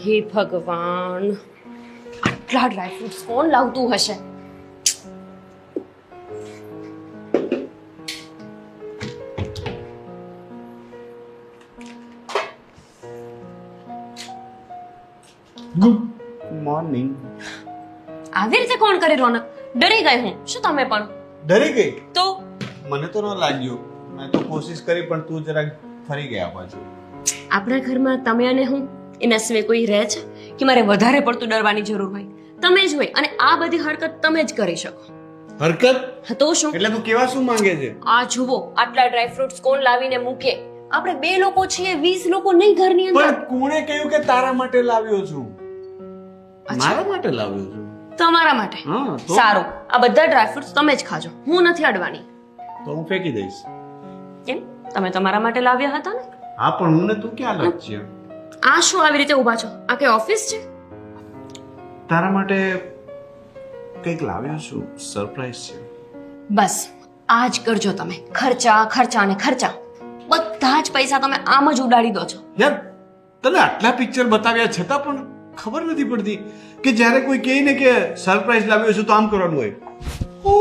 હે ભગવાન, આટલા ડ્રાયફ્રૂટ્સ કોણ લાવતું હશે? Good morning. આવી રીતે કોણ કરે રોનક? ડરી ગઈ હું. શું તમે પણ? ડરી ગઈ? તો મને તો ન લાગ્યું. મેં તો કોશિશ કરી પણ તું જરાક ફરી ગયા પાછું. આપણા ઘરમાં તમે અને હું એના સિવાય કોઈ રહે છે કે મારે વધારે પડતું ડરવાની જરૂર હોય? તમે જ હોય અને આ બધી હરકત તમે જ કરી શકો. હરકત હા તો શું? એટલે તું કેવા શું માંગે છે? આ જુઓ, આટલા ડ્રાયફ્રૂટ્સ કોણ લાવીને મૂકે? આપણે 2 લોકો છીએ, 20 લોકો નહીં ઘરની અંદર. પણ કોણે કહ્યું કે તારા માટે લાવ્યો છું? મારા માટે લાવ્યો છું. તમારા માટે. હા તો સારું, આ બધા ડ્રાયફ્રૂટ્સ તમે જ ખાજો, હું નથી અડવાની. તો હું ફેંકી દઈશ. કેમ? તમે તમારા માટે લાવ્યા હતા ને? હા પણ હું ને તું ક્યાં લાગશે? આ શું આવી રીતે ઊભા છો? આ કઈ ઓફિસ છે? તારા માટે કંઈક લાવ્યો છું, સરપ્રાઈઝ છે. બસ આ જ કરજો તમે. ખર્ચા ખર્ચા અને ખર્ચા, બધા જ પૈસા તમે આમ જ ઉડાડી દો છો. યાર તને આટલા પિક્ચર બતાવ્યા છતાં પણ ખબર નથી પડતી કે જ્યારે કોઈ કહે ને કે સરપ્રાઈઝ લાવ્યો છું તો આમ કરવાનું હોય. ઓ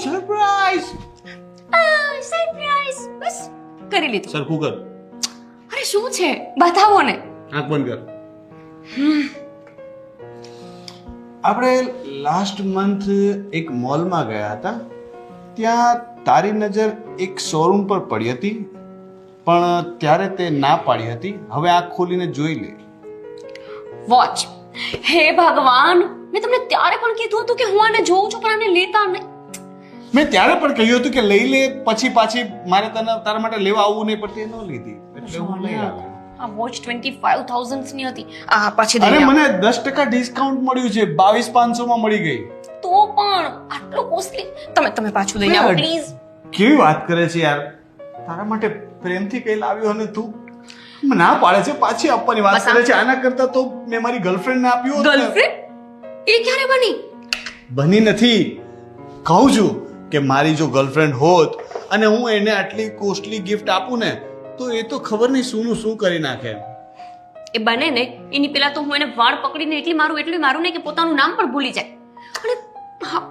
સરપ્રાઈઝ! સરપ્રાઈઝ! બસ કરી લીધું. સરખું કર. અરે શું છે? બતાવો ને. આંખ બંધ કર. આપણે લાસ્ટ મંથ એક મોલમાં ગયા હતા. ત્યાં તારી નજર એક શોરૂમ પર પડી હતી, પણ ત્યારે તે ના પાડી હતી. હવે આંખ ખોલીને જોઈ લે. વોચ. હે ભગવાન, મેં તમને ત્યારે પણ કીધું હતું કે હું આને જોઉં છું પણ આને લેતા નહીં. મેં ત્યારે પણ કહ્યું હતું કે લઈ લે, પછી પાછી મારે તારા માટે લેવા આવવું નહીં, પણ તે ન લીધી એટલે હું લઈ આવ્યો. આ વોચ 25,000 ની હતી. આ પાછી અરે દઈ આવો. મને 10% ડિસ્કાઉન્ટ મળ્યું છે, 22,500 માં મળી ગઈ. તો પણ આટલું કોસ્ટલી. તમે પાછું દઈ આવો પ્લીઝ. કેવી વાત કરે છે યાર! તારા માટે પ્રેમથી કઈ લાવ્યો અને તું ના પાડે છે, પાછી આપવાની વાત કરે છે. આના કરતા તો મેં મારી ગર્લફ્રેન્ડ ને આપ્યું હોત ને. ગર્લફ્રેન્ડ? એ ક્યારે બની? બની નથી, કહું છું કે મારી જો ગર્લફ્રેન્ડ હોત અને હું એને આટલી કોસ્ટલી ગિફ્ટ આપું ને તો એ તો ખબર નહીં શું કરી નાખે. એ બને ને એની પેલા તો હું એને વાળ પકડીને એટલી મારું નહીં કે પોતાનું નામ પણ ભૂલી જાય. અને હા,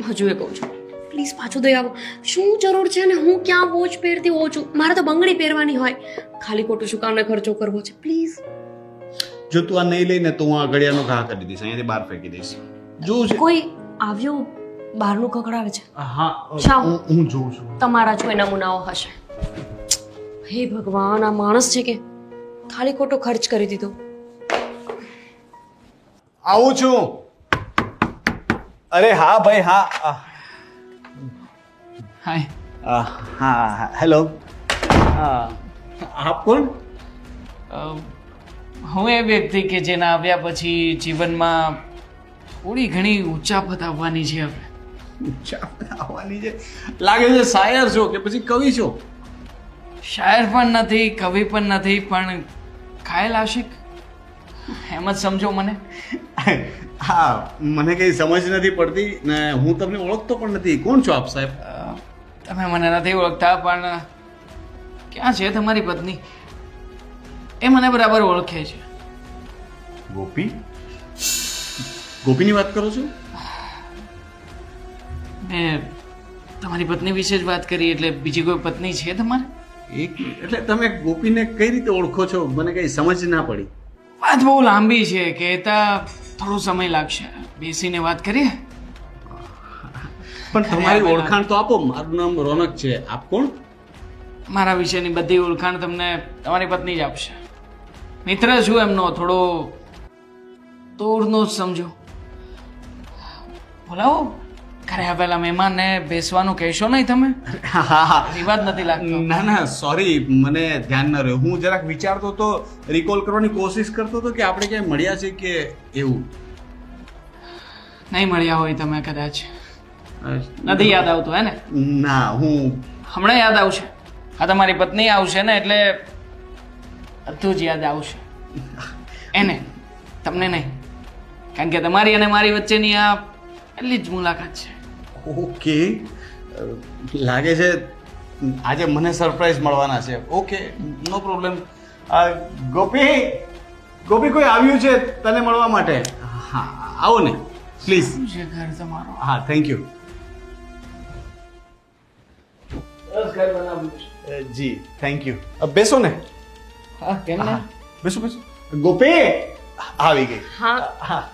હજુ એ કહું છું, પ્લીઝ પાછું દઈ આવો. શું જરૂર છે ને હું ક્યાં વોચ પહેરતી હોઉં છું? મારે તો બંગડી પહેરવાની હોય. ખાલી ખોટું શું કામને ખર્ચો કરવો છે? પ્લીઝ. જો તું આ નહીં લઈને તો હું આ ઘડિયાળનો ઘા કરી દઈશ, અહીંયાથી બહાર ફેંકી દઈશ. જોઉં છે કોઈ આવ્યું બહારનું કકડાવે છે. હા શાવ. હું જોઉં છું. તમારા જો નમૂનાઓ હશે. હે ભગવાન, આ માણસ છે કે ખાલી ખોટો ખર્ચ કરી દીધો. આવું છું. અરે હા ભાઈ, હા. હાય. હા હેલો. હા, આપ કોણ? હું એ વ્યક્તિ કે જેના આવ્યા પછી જીવનમાં થોડી ઘણી ઊંચાફત આવવાની છે. હવે આવવાની છે લાગે છે. શાયર છો કે પછી કવિ છો? શાયર પણ નથી, કવિ પણ નથી, પણ ઘાયલ આશિક એમ જ સમજો મને. હા, મને કઈ સમજ નથી પડતી ને હું તમને ઓળખતો પણ નથી. કોણ છો આપ સાહેબ? તમે મને નથી ઓળખતા, પણ ક્યાં છે તમારી પત્ની? એ મને બરાબર ઓળખે છે. ગોપી? ગોપીની વાત કરો છો? મેં તમારી પત્ની વિશે જ વાત કરી, એટલે બીજી કોઈ પત્ની છે તમારે? એક મિનિટ, એટલે તમે ગોપીને કઈ રીતે ઓળખો છો? મને કઈ સમજ ના પડી. વાત બહુ લાંબી છે, કહેતા થોડો સમય લાગશે. બેસીને વાત કરીએ. પણ તમારી ઓળખાણ તો આપો. મારું નામ રોનક છે. આપ કોણ? મારા વિશેની બધી ઓળખાણ તમને તમારી પત્ની જ આપશે. મિત્ર છું એમનો, થોડો દૂરનો જ સમજો. બોલાવો. ઘરે આવેલા મહેમાનને બેસવાનું કહેશો નહીં તમે? હા, રિવાજ નથી લાગતો. ના સોરી, મને ધ્યાન ન રહ્યું. હું જરાક વિચારતો તો, રિકોલ કરવાની કોશિશ કરતો હતો કે આપણે ક્યાંય મળ્યા છે કે એવું. નહીં મળ્યા હોય તમે કદાચ. નથી યાદ આવતું હે ને? ના, હું હમણાં યાદ આવશે. આ તમારી પત્ની આવશે ને એટલે બધું જ યાદ આવશે. એને, તમને નહીં. કારણ કે તમારી અને મારી વચ્ચેની આ પહેલી જ મુલાકાત છે. ઓકે, લાગે છે આજે મને સરપ્રાઈઝ મળવાના છે. ઓકે, નો પ્રોબ્લેમ. ગોપી, ગોપી કોઈ આવ્યું છે તને મળવા માટે. હા આવો ને પ્લીઝ. શું છે ઘર તમારો? હા થેન્ક યુ. બસ ઘર બનાવ્યું છે. જી થેન્ક યુ. બેસો ને. હા કેમ ને? બેસો બેસો. ગોપી આવી ગઈ. હા હા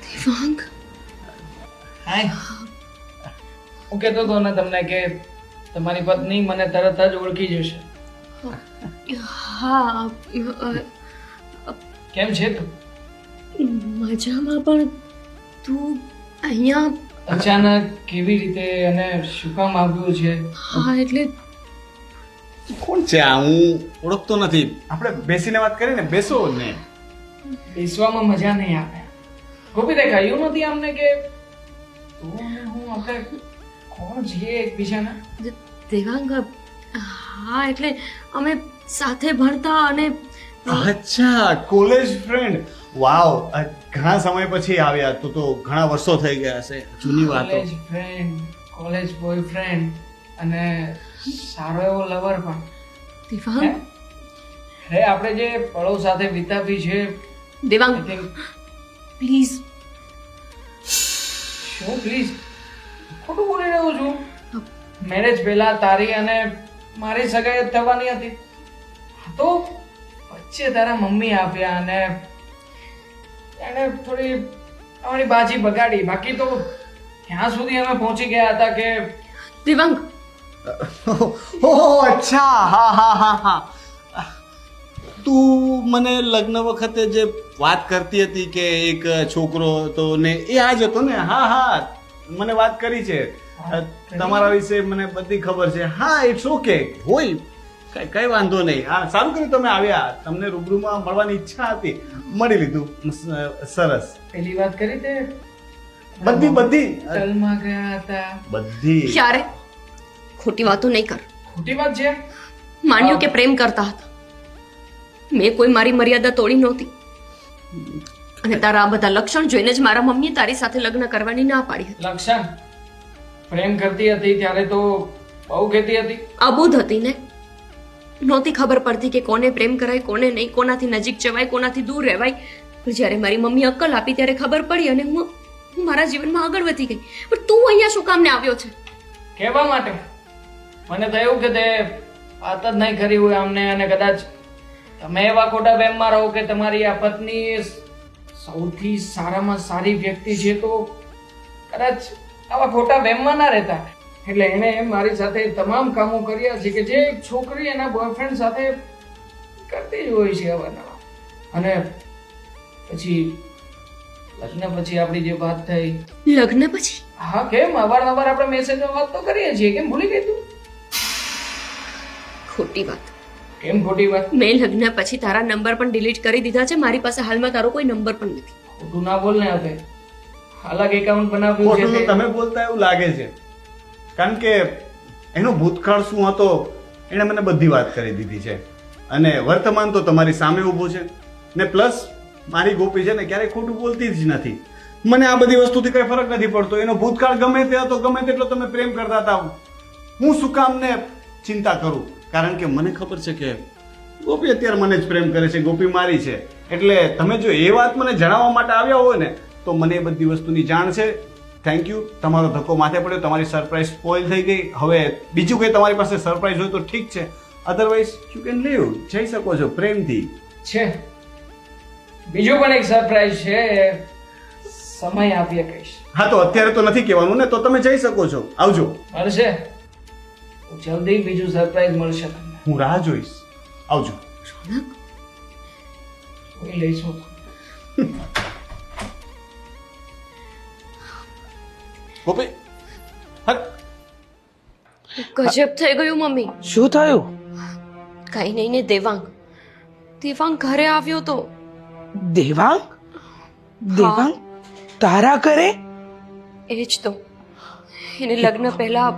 દેવાંગ, હાય. હું કહેતો હતો ને તમને કે તમારી પત્ની મને તરત જ ઓળખી જશે. હા કેમ છે તું? મજામાં, પણ તું અહીંયા? અચાનક કેવી રીતે અને શું કામ આવ્યું છે? હા એટલે કોણ છે આ? હું ઓળખતો નથી. આપણે બેસીને વાત કરીએ ને. બેસો ને. બેસવામાં મજા નહીં આવે. ગોપી દેખાયું નથી અમને કે તું અને હું આપણે કોણ છીએ એકબીજાના? દેવાંગ, હા એટલે અમે સાથે ભણતા અને અચ્છા, કોલેજ ફ્રેન્ડ. વાવ, ઘણા સમય પછી આવ્યા. તો ઘણા વર્ષો થઈ ગયા હશે. જૂની વાતો. કોલેજ ફ્રેન્ડ, કોલેજ બોયફ્રેન્ડ અને સારો એવો લવર પણ. દેવાંગ, અરે આપણે જે પળો સાથે વિતાવી છે દેવાંગ I think- પ્લીઝ. શું પ્લીઝ? ખોટું બોલી રહ્યો છું. મેરેજ પહેલા તારી અને મારી સગાઈ જ થવાની હતી. તો વચ્ચે તારા મમ્મી આવ્યા અને એને થોડી અમારી બાજી બગાડી. બાકી તો ત્યાં સુધી અમે પહોંચી ગયા હતા કે દેવાંગ, ઓહ અચ્છા, હા હા હા હા. તું મને લગ્ન વખતે જે વાત કરતી હતી કે એક છોકરો હતો ને એ આ જ હતો ને? હા હા, મને વાત કરી છે. તમારા વિશે મને બધી ખબર છે. હા ઇટ્સ ઓકે, હોય કઈ વાંધો નહીં. હા સારું કર્યું તમે આવ્યા. તમને રૂબરૂમાં મળવાની ઈચ્છા હતી, મળી લીધું. સરસ. પેલી વાત કરી તે બધી હોટલમાં ગયા હતા. બધી. ક્યારે ખોટી વાતો નહીં કર. ખોટી વાત છે? માન્યું કે પ્રેમ કરતા હતા. મેં કોઈ મારી મર્યાદા તોડી નહોતી. અને તારા આ બધા લક્ષણ જોઈને જ મારા મમ્મીએ તારી સાથે લગ્ન કરવાની ના પાડી હતી. લક્ષણ પ્રેમ કરતી હતી ત્યારે તો બહુ કહેતી હતી. અબૂધ હતી ને, નહોતી ખબર પડતી કે કોને પ્રેમ કરાય કોને નહીં, કોનાથી નજીક જવાય કોનાથી દૂર રહેવાય. પણ જ્યારે મારી મમ્મી અક્કલ આપી ત્યારે ખબર પડી અને હું મારા જીવનમાં આગળ વધી ગઈ. પણ તું અહીંયા શું કામને આવ્યો છે? કહેવા માટે. મને તો એવું કે તે વાત જ નહીં કરી હોય અમને, અને કદાચ તમે એવા ખોટા વહેમમાં રહો કે તમારી આ પત્ની સૌથી સારામાં સારી વ્યક્તિ છે, તો કદાચ આવા ખોટા વહેમમાં ના રહેતા. એટલે એને મારી સાથે તમામ કામો કર્યા છે કે જે એક છોકરી એના બોયફ્રેન્ડ સાથે કરતી જ હોય છે અવારનવાર. અને પછી લગ્ન પછી આપણી જે વાત થઈ. લગ્ન પછી? હા કેમ, અવારનવાર આપણે મેસેજમાં વાત તો કરીએ છીએ. કેમ ભૂલી ગઈ તું? ખોટી વાત. કેમ ખોટી વાત? મેં લગ્ન પછી તારા નંબર પણ ડિલીટ કરી દીધા છે. મારી પાસે હાલમાં તારો કોઈ નંબર પણ નથી. ખોટું ના બોલ ને હવે. અલગ એકાઉન્ટ બનાવ્યું છે ખોટું તે. તમે બોલતા એવું લાગે છે, કારણ કે એનો ભૂતકાળ શું હતો એણે મને બધી વાત કરી દીધી છે. અને વર્તમાન તો તમારી સામે ઊભું છે ને. પ્લસ મારી ગોપી છે ને ક્યારેય ખોટું બોલતી જ નથી. મને આ બધી વસ્તુથી કઈ ફરક નથી પડતો. એનો ભૂતકાળ ગમે તે હતો, ગમે તેટલો તમે પ્રેમ કરતા હતા, હું શું કામ ને ચિંતા કરું? કારણ કે મને ખબર છે કે ગોપી અત્યારે મને જ પ્રેમ કરે છે. ગોપી મારી છે. એટલે તમે જો એ વાત મને જણાવવા માટે આવ્યા હોય ને, તો મને એ બધી વસ્તુની જાણ છે. Thank you. તમારો ધક્કો માથે પડ્યો, તમારી સરપ્રાઈઝ સ્પોઇલ થઈ ગઈ. હવે બીજું કંઈ તમારી પાસે સરપ્રાઈઝ હોય તો ઠીક છે, અધરવાઇઝ યુ કેન લીવ. જઈ શકો છો પ્રેમથી. છે બીજું પણ એક સરપ્રાઈઝ છે. સમય આપીએ કહીશ. હા તો અત્યારે તો નથી કહેવાનું ને, તો તમે જઈ શકો છો. આવજો. મળશે જલ્દી, બીજું સરપ્રાઈઝ મળશે તમને. હું રાહ જોઈશ. આવજો. રોનક, જોઈ લઈશું. ગોપી હર ગજબ થઈ ગયું મમ્મી. શું થયું? કઈ નહીં ને દેવાંગ. દેવાંગ ઘરે આવ્યો તો. દેવાંગ? દેવાંગ તારા ઘરે? એ જ તો. એને લગ્ન પહેલા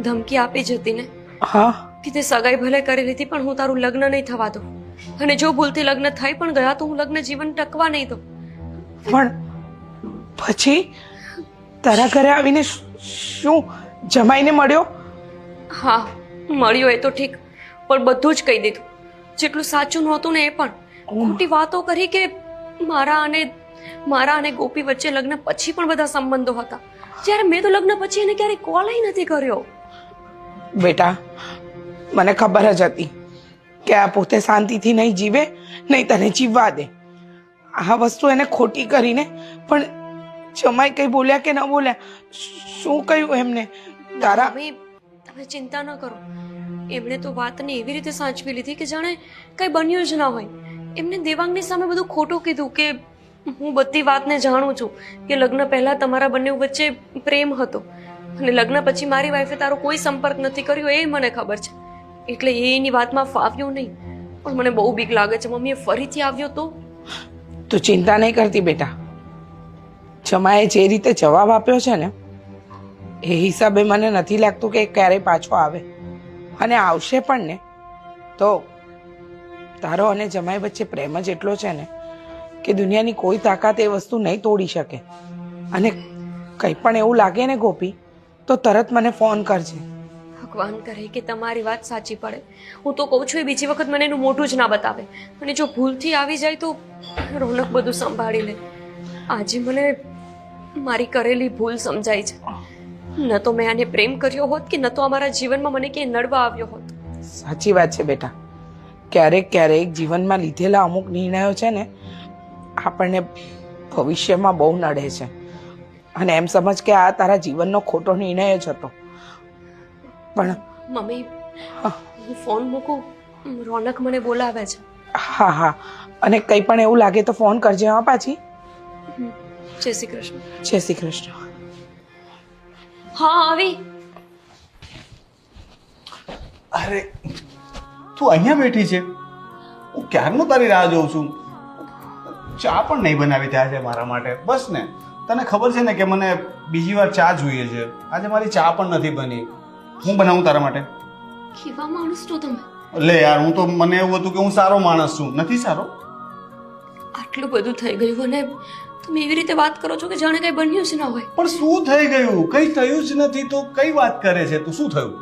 ધમકી આપી જ હતી ને હા. કે તે સગાઈ ભલે કરી લીધી પણ હું તારું લગ્ન નહીં થવા દઉં. અને જો ભૂલથી લગ્ન થઈ પણ ગયા તો હું લગ્ન જીવન ટકવા નહીં દઉં. પણ પછી તારા ઘરે આવીને શું જમાઈને મળ્યો? હા મળ્યો એ તો ઠીક, પણ બધું જ કહી દીધું. જેટલું સાચું નહોતું ને એ પણ ખોટી વાતો કરી કે મારા અને ગોપી વચ્ચે લગ્ન પછી પણ બધા સંબંધો હતા, જ્યારે મેં તો લગ્ન પછી એને ક્યારેય કોલ નથી કર્યો. બેટા, મને ખબર જ હતી કે આ પોતે શાંતિથી નહીં જીવે, નહીં તને જીવવા દે. આ વસ્તુ એને ખોટી કરીને પણ જમાઈ કઈ બોલ્યા કે ન બોલ્યા? શું કહ્યું એમને? તારા તમે ચિંતા ન કરો. એમણે તો વાતને એવી રીતે સાચવી લીધી કે જાણે કઈ બન્યું જ ના હોય. એમને દેવાંગની સામે બધું ખોટું કીધું કે હું બધી વાતને જાણું છું કે લગ્ન પહેલા તમારા બંને વચ્ચે પ્રેમ હતો અને લગ્ન પછી મારી વાઈફે તારો કોઈ સંપર્ક નથી કર્યો, એ મને ખબર છે. એટલે એની વાતમાં ફાવ્યો નહીં. પણ મને બહુ બીક લાગે છે મમ્મી, એ ફરીથી આવ્યો તો? તું ચિંતા નહીં કરતી બેટા. જમાએ જે રીતે જવાબ આપ્યો છે ને એ હિસાબે મને નથી લાગતું કે ક્યારેય પાછો આવે, અને આવશે પણ ને તો તારો અને જમાઈ વચ્ચે પ્રેમ જ એટલો છે ને કે દુનિયાની કોઈ તાકાત એ વસ્તુ નહીં તોડી શકે. અને કંઈ પણ એવું લાગે ને ગોપી તો તરત મને ફોન કરજે. ભગવાન કરે કે તમારી વાત સાચી પડે. હું તો કહું છું એ બીજી વખત મને એનું મોઢું જ ના બતાવે, અને જો ભૂલથી આવી જાય તો રોનક બધું સંભાળી લે. આજે મને મારી કરેલી ભૂલ સમજાય છે. ન તો મેં આને પ્રેમ કર્યો હોત કે ન તો અમારા જીવનમાં મને ક્યાંય નડવા આવ્યો હોત. સાચી વાત છે બેટા. ક્યારેક ક્યારેક જીવનમાં લીધેલા અમુક નિર્ણયો છે ને આપણને ભવિષ્યમાં બહુ નડે છે, અને એમ સમજ કે આ તારા જીવનનો ખોટો નિર્ણય જ હતો. પણ મમ્મી, હું ફોન મૂકું, રોનક મને બોલાવે છે. હા હા, અને કંઈ પણ એવું લાગે તો ફોન કરજે. હા પાછી. જય શ્રી કૃષ્ણ. જય શ્રી કૃષ્ણ. હા આવી. અરે તું અહીંયા બેઠી છે? હું ક્યારનો તારી રાહ જોઉં છું. ચા પણ નહીં બનાવી ત્યાં છે મારા માટે. બસ ને, તને ખબર છે ને કે મને બીજી વાર ચા જોઈએ છે. આજે મારી ચા પણ નથી બની. હું બનાવું તારા માટે? કેવા માણસ છો તમે? લે યાર, હું તો મને એવું હતું કે હું સારો માણસ છું. નથી સારો. આટલું બધું થઈ ગયું અને તમે એવી રીતે વાત કરો છો કે જાણે કઈ બન્યું જ ના હોય. પણ શું થઈ ગયું? કઈ થયું જ નથી તો કઈ વાત કરે છે તું? શું થયું?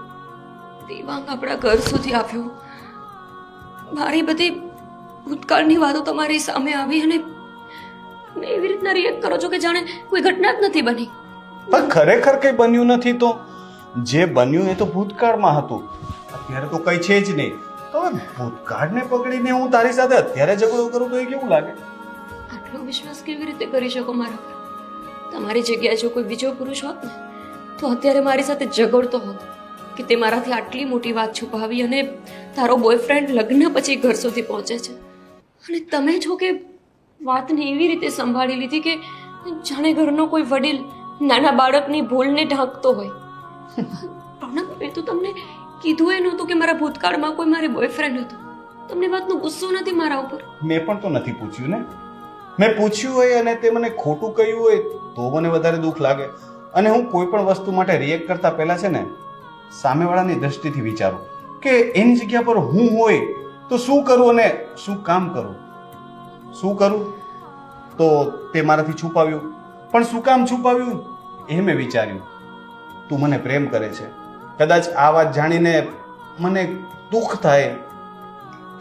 દેવાંગ આપણા ઘર સુધી આવ્યો. મારી બધી ભૂતકાળની વાતો તમારી સામે આવી અને તમે એવી રીતના રિએક્ટ કરો છો કે જાણે કોઈ ઘટના જ નથી બની. પણ ખરેખર કઈ બન્યું નથી તો જે બન્યું એ તો ભૂતકાળમાં હતું. અત્યારે તો કઈ છે જ નહીં. તો હવે ભૂતકાળને પકડીને હું તારી સાથે અત્યારે ઝઘડો કરું તો એ કેવું લાગે? આટલો વિશ્વાસ કેવી રીતે કરી શકો મારા પર? તમારી જગ્યાએ જો કોઈ બીજો પુરુષ હોત ને તો અત્યારે મારી સાથે ઝઘડતો હોત કે તે મારાથી આટલી મોટી વાત છુપાવી અને તારો બોયફ્રેન્ડ લગ્ન પછી ઘર સુધી પહોંચે છે, અને તમે છો કે વાતને એવી રીતે સંભાળી લીધી કે જાણે ઘરનો કોઈ વડીલ નાના બાળકની ભૂલને ઢાંકતો હોય. રોનક, મેં તો તમને કીધું એ નહોતું કે મારા ભૂતકાળમાં કોઈ મારી બોયફ્રેન્ડ હતો. તમને વાતનો ગુસ્સો નથી મારા ઉપર? મેં પણ તો નથી પૂછ્યું ને. મેં પૂછ્યું હોય અને તે મને ખોટું કહ્યું હોય તો મને વધારે દુઃખ લાગે. અને હું કોઈ પણ વસ્તુ માટે રિએક્ટ કરતા પહેલા છે ને સામેવાળાની દ્રષ્ટિથી વિચારું કે એની જગ્યા પર હું હોય તો શું કરું અને શું કામ કરું. શું કરું તો તે મારાથી છુપાવ્યું, પણ શું કામ છુપાવ્યું એ મેં વિચાર્યું. તું મને પ્રેમ કરે છે, કદાચ આ વાત જાણીને મને દુઃખ થાય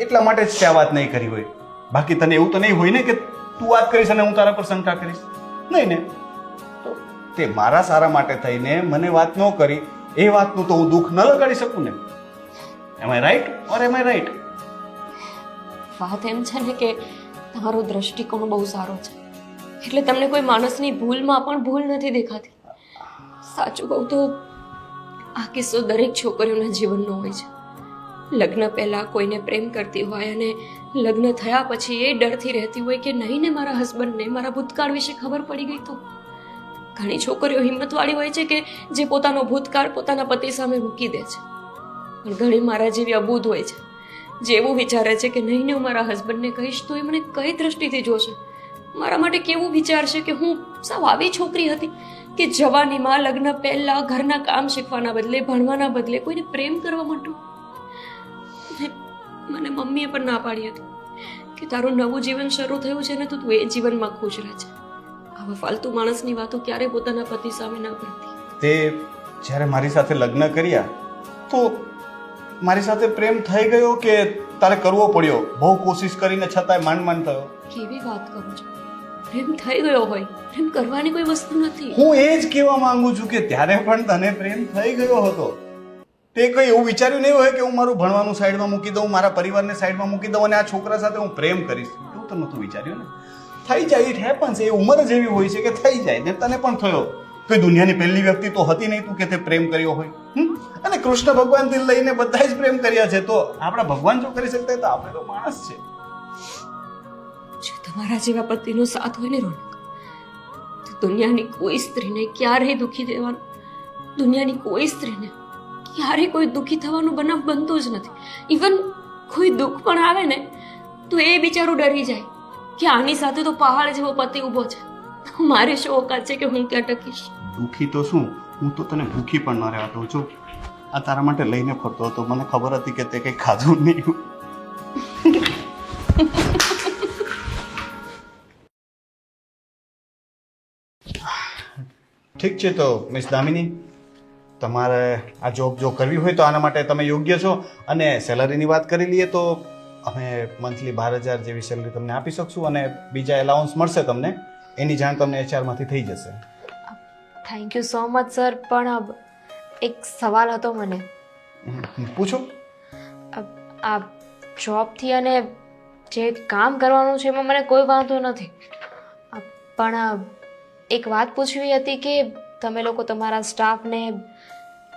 એટલા માટે જ આ વાત નહીં કરી હોય. બાકી તને એવું તો નહીં હોય ને કે તું વાત કરીશ અને હું તારા પર શંકા કરીશ? નહીં ને. તો તે મારા સારા માટે થઈને મને વાત ન કરી એ વાતનું તો હું દુઃખ ન લગાડી શકું ને. Am I right or am I right? વાત એમ છે ને કે તમારો દ્રષ્ટિકોણ બહુ સારો છે, એટલે તમને કોઈ માણસની ભૂલમાં પણ ભૂલ નથી દેખાતી. સાચું કહું તો આ કિસ્સો દરેક છોકરીઓના જીવનનો હોય છે. લગ્ન પહેલા કોઈને પ્રેમ કરતી હોય અને લગ્ન થયા પછી એ ડરથી રહેતી હોય કે નહીં ને મારા હસબન્ડને મારા ભૂતકાળ વિશે ખબર પડી ગઈ તો. ઘણી છોકરીઓ હિંમતવાળી હોય છે કે જે પોતાનો ભૂતકાળ પોતાના પતિ સામે મૂકી દે છે, પણ ઘણી મારા જેવી અબૂધ હોય છે જે એવું વિચારે છે કે નહીં ને હું મારા હસબન્ડને કહીશ તો એ મને કઈ દ્રષ્ટિથી જોશે, મારા માટે કેવું વિચારશે કે હું સાવ આવી છોકરી હતી કે જવાનીમાં લગ્ન પહેલા ઘરના કામ શીખવાના બદલે ભણવાના બદલે કોઈને પ્રેમ કરવા માંડું. મને મમ્મીએ પણ ના પાડી હતી કે તારું નવું જીવન શરૂ થયું છે ને તો તું એ જીવનમાં ખુશ રહે છે. આવા ફાલતુ માણસની વાતો ક્યારે પોતાના પતિ સામે ના કરતી. તે જ્યારે મારી સાથે લગ્ન કર્યા તો મારી સાથે પ્રેમ થઈ ગયો કે તારે કરવો પડ્યો? બહુ કોશિશ કરીને છતાંય માંડ થયો. કેવી વાત કરો છો? પ્રેમ થઈ ગયો હોય, પ્રેમ કરવાની કોઈ વસ્તુ નથી. હું એ જ કહેવા માંગુ છું કે ત્યારે પણ તને પ્રેમ થઈ ગયો હતો. તે કઈ એવું વિચાર્યું નહીં હોય કે હું મારું ભણવાનું સાઈડમાં મૂકી દઉં, મારા પરિવારને સાઈડમાં મૂકી દઉં અને આ છોકરા સાથે હું પ્રેમ કરીશ? એવું તો નહોતું વિચાર્યું ને. થઈ જાય, ઇટ હેપન્સ. એ ઉંમર જ એવી હોય છે કે થઈ જાય. ને તને પણ થયો. કોઈ દુનિયાની પહેલી વ્યક્તિ તો હતી નહીં તું કે તે પ્રેમ કર્યો હોય. અને કૃષ્ણ ભગવાનથી લઈને બધા જ પ્રેમ કર્યા છે, તો આપણા ભગવાન જો કરી શકતા હોય તો આપણે તો માણસ છે. જો તમારા જેવા પતિનો સાથ હોય ને રોનક, તો દુનિયાની કોઈ સ્ત્રીને ક્યારેય દુઃખી દેવાનું, દુનિયાની કોઈ સ્ત્રીને ક્યારેય કોઈ દુઃખી થવાનું બનાવ બનતું જ નથી. ઇવન કોઈ દુઃખ પણ આવે ને તો એ બિચારું ડરી જાય કે આની સાથે તો પહાડ જેવો પતિ ઊભો છે, મારી શું ઓકાત છે કે હું ત્યાં ટકીશ. દુઃખી તો શું, હું તો તને ભૂખી પણ ન રહેવા દઉં છું. આ તારા માટે લઈને ફરતો હતો, મને ખબર હતી કે તે કંઈ ખાધું નહીં. ઠીક છે, તો મિસ દામિની, તમારે આ જોબ જો કરવી હોય તો આના માટે તમે યોગ્ય છો. અને સેલરીની વાત કરી લઈએ તો અમે મંથલી 12,000 જેવી સેલરી તમને આપી શકશું અને બીજા એલાઉન્સ મળશે તમને. એની જાણ તમને એચઆરમાંથી થઈ જશે. Thank you so much sir. પણ એક સવાલ હતો મને. પૂછો. આ જોબથી અને જે કામ કરવાનું છે એમાં મને કોઈ વાંધો નથી, પણ એક વાત પૂછવી હતી કે તમે લોકો તમારા સ્ટાફને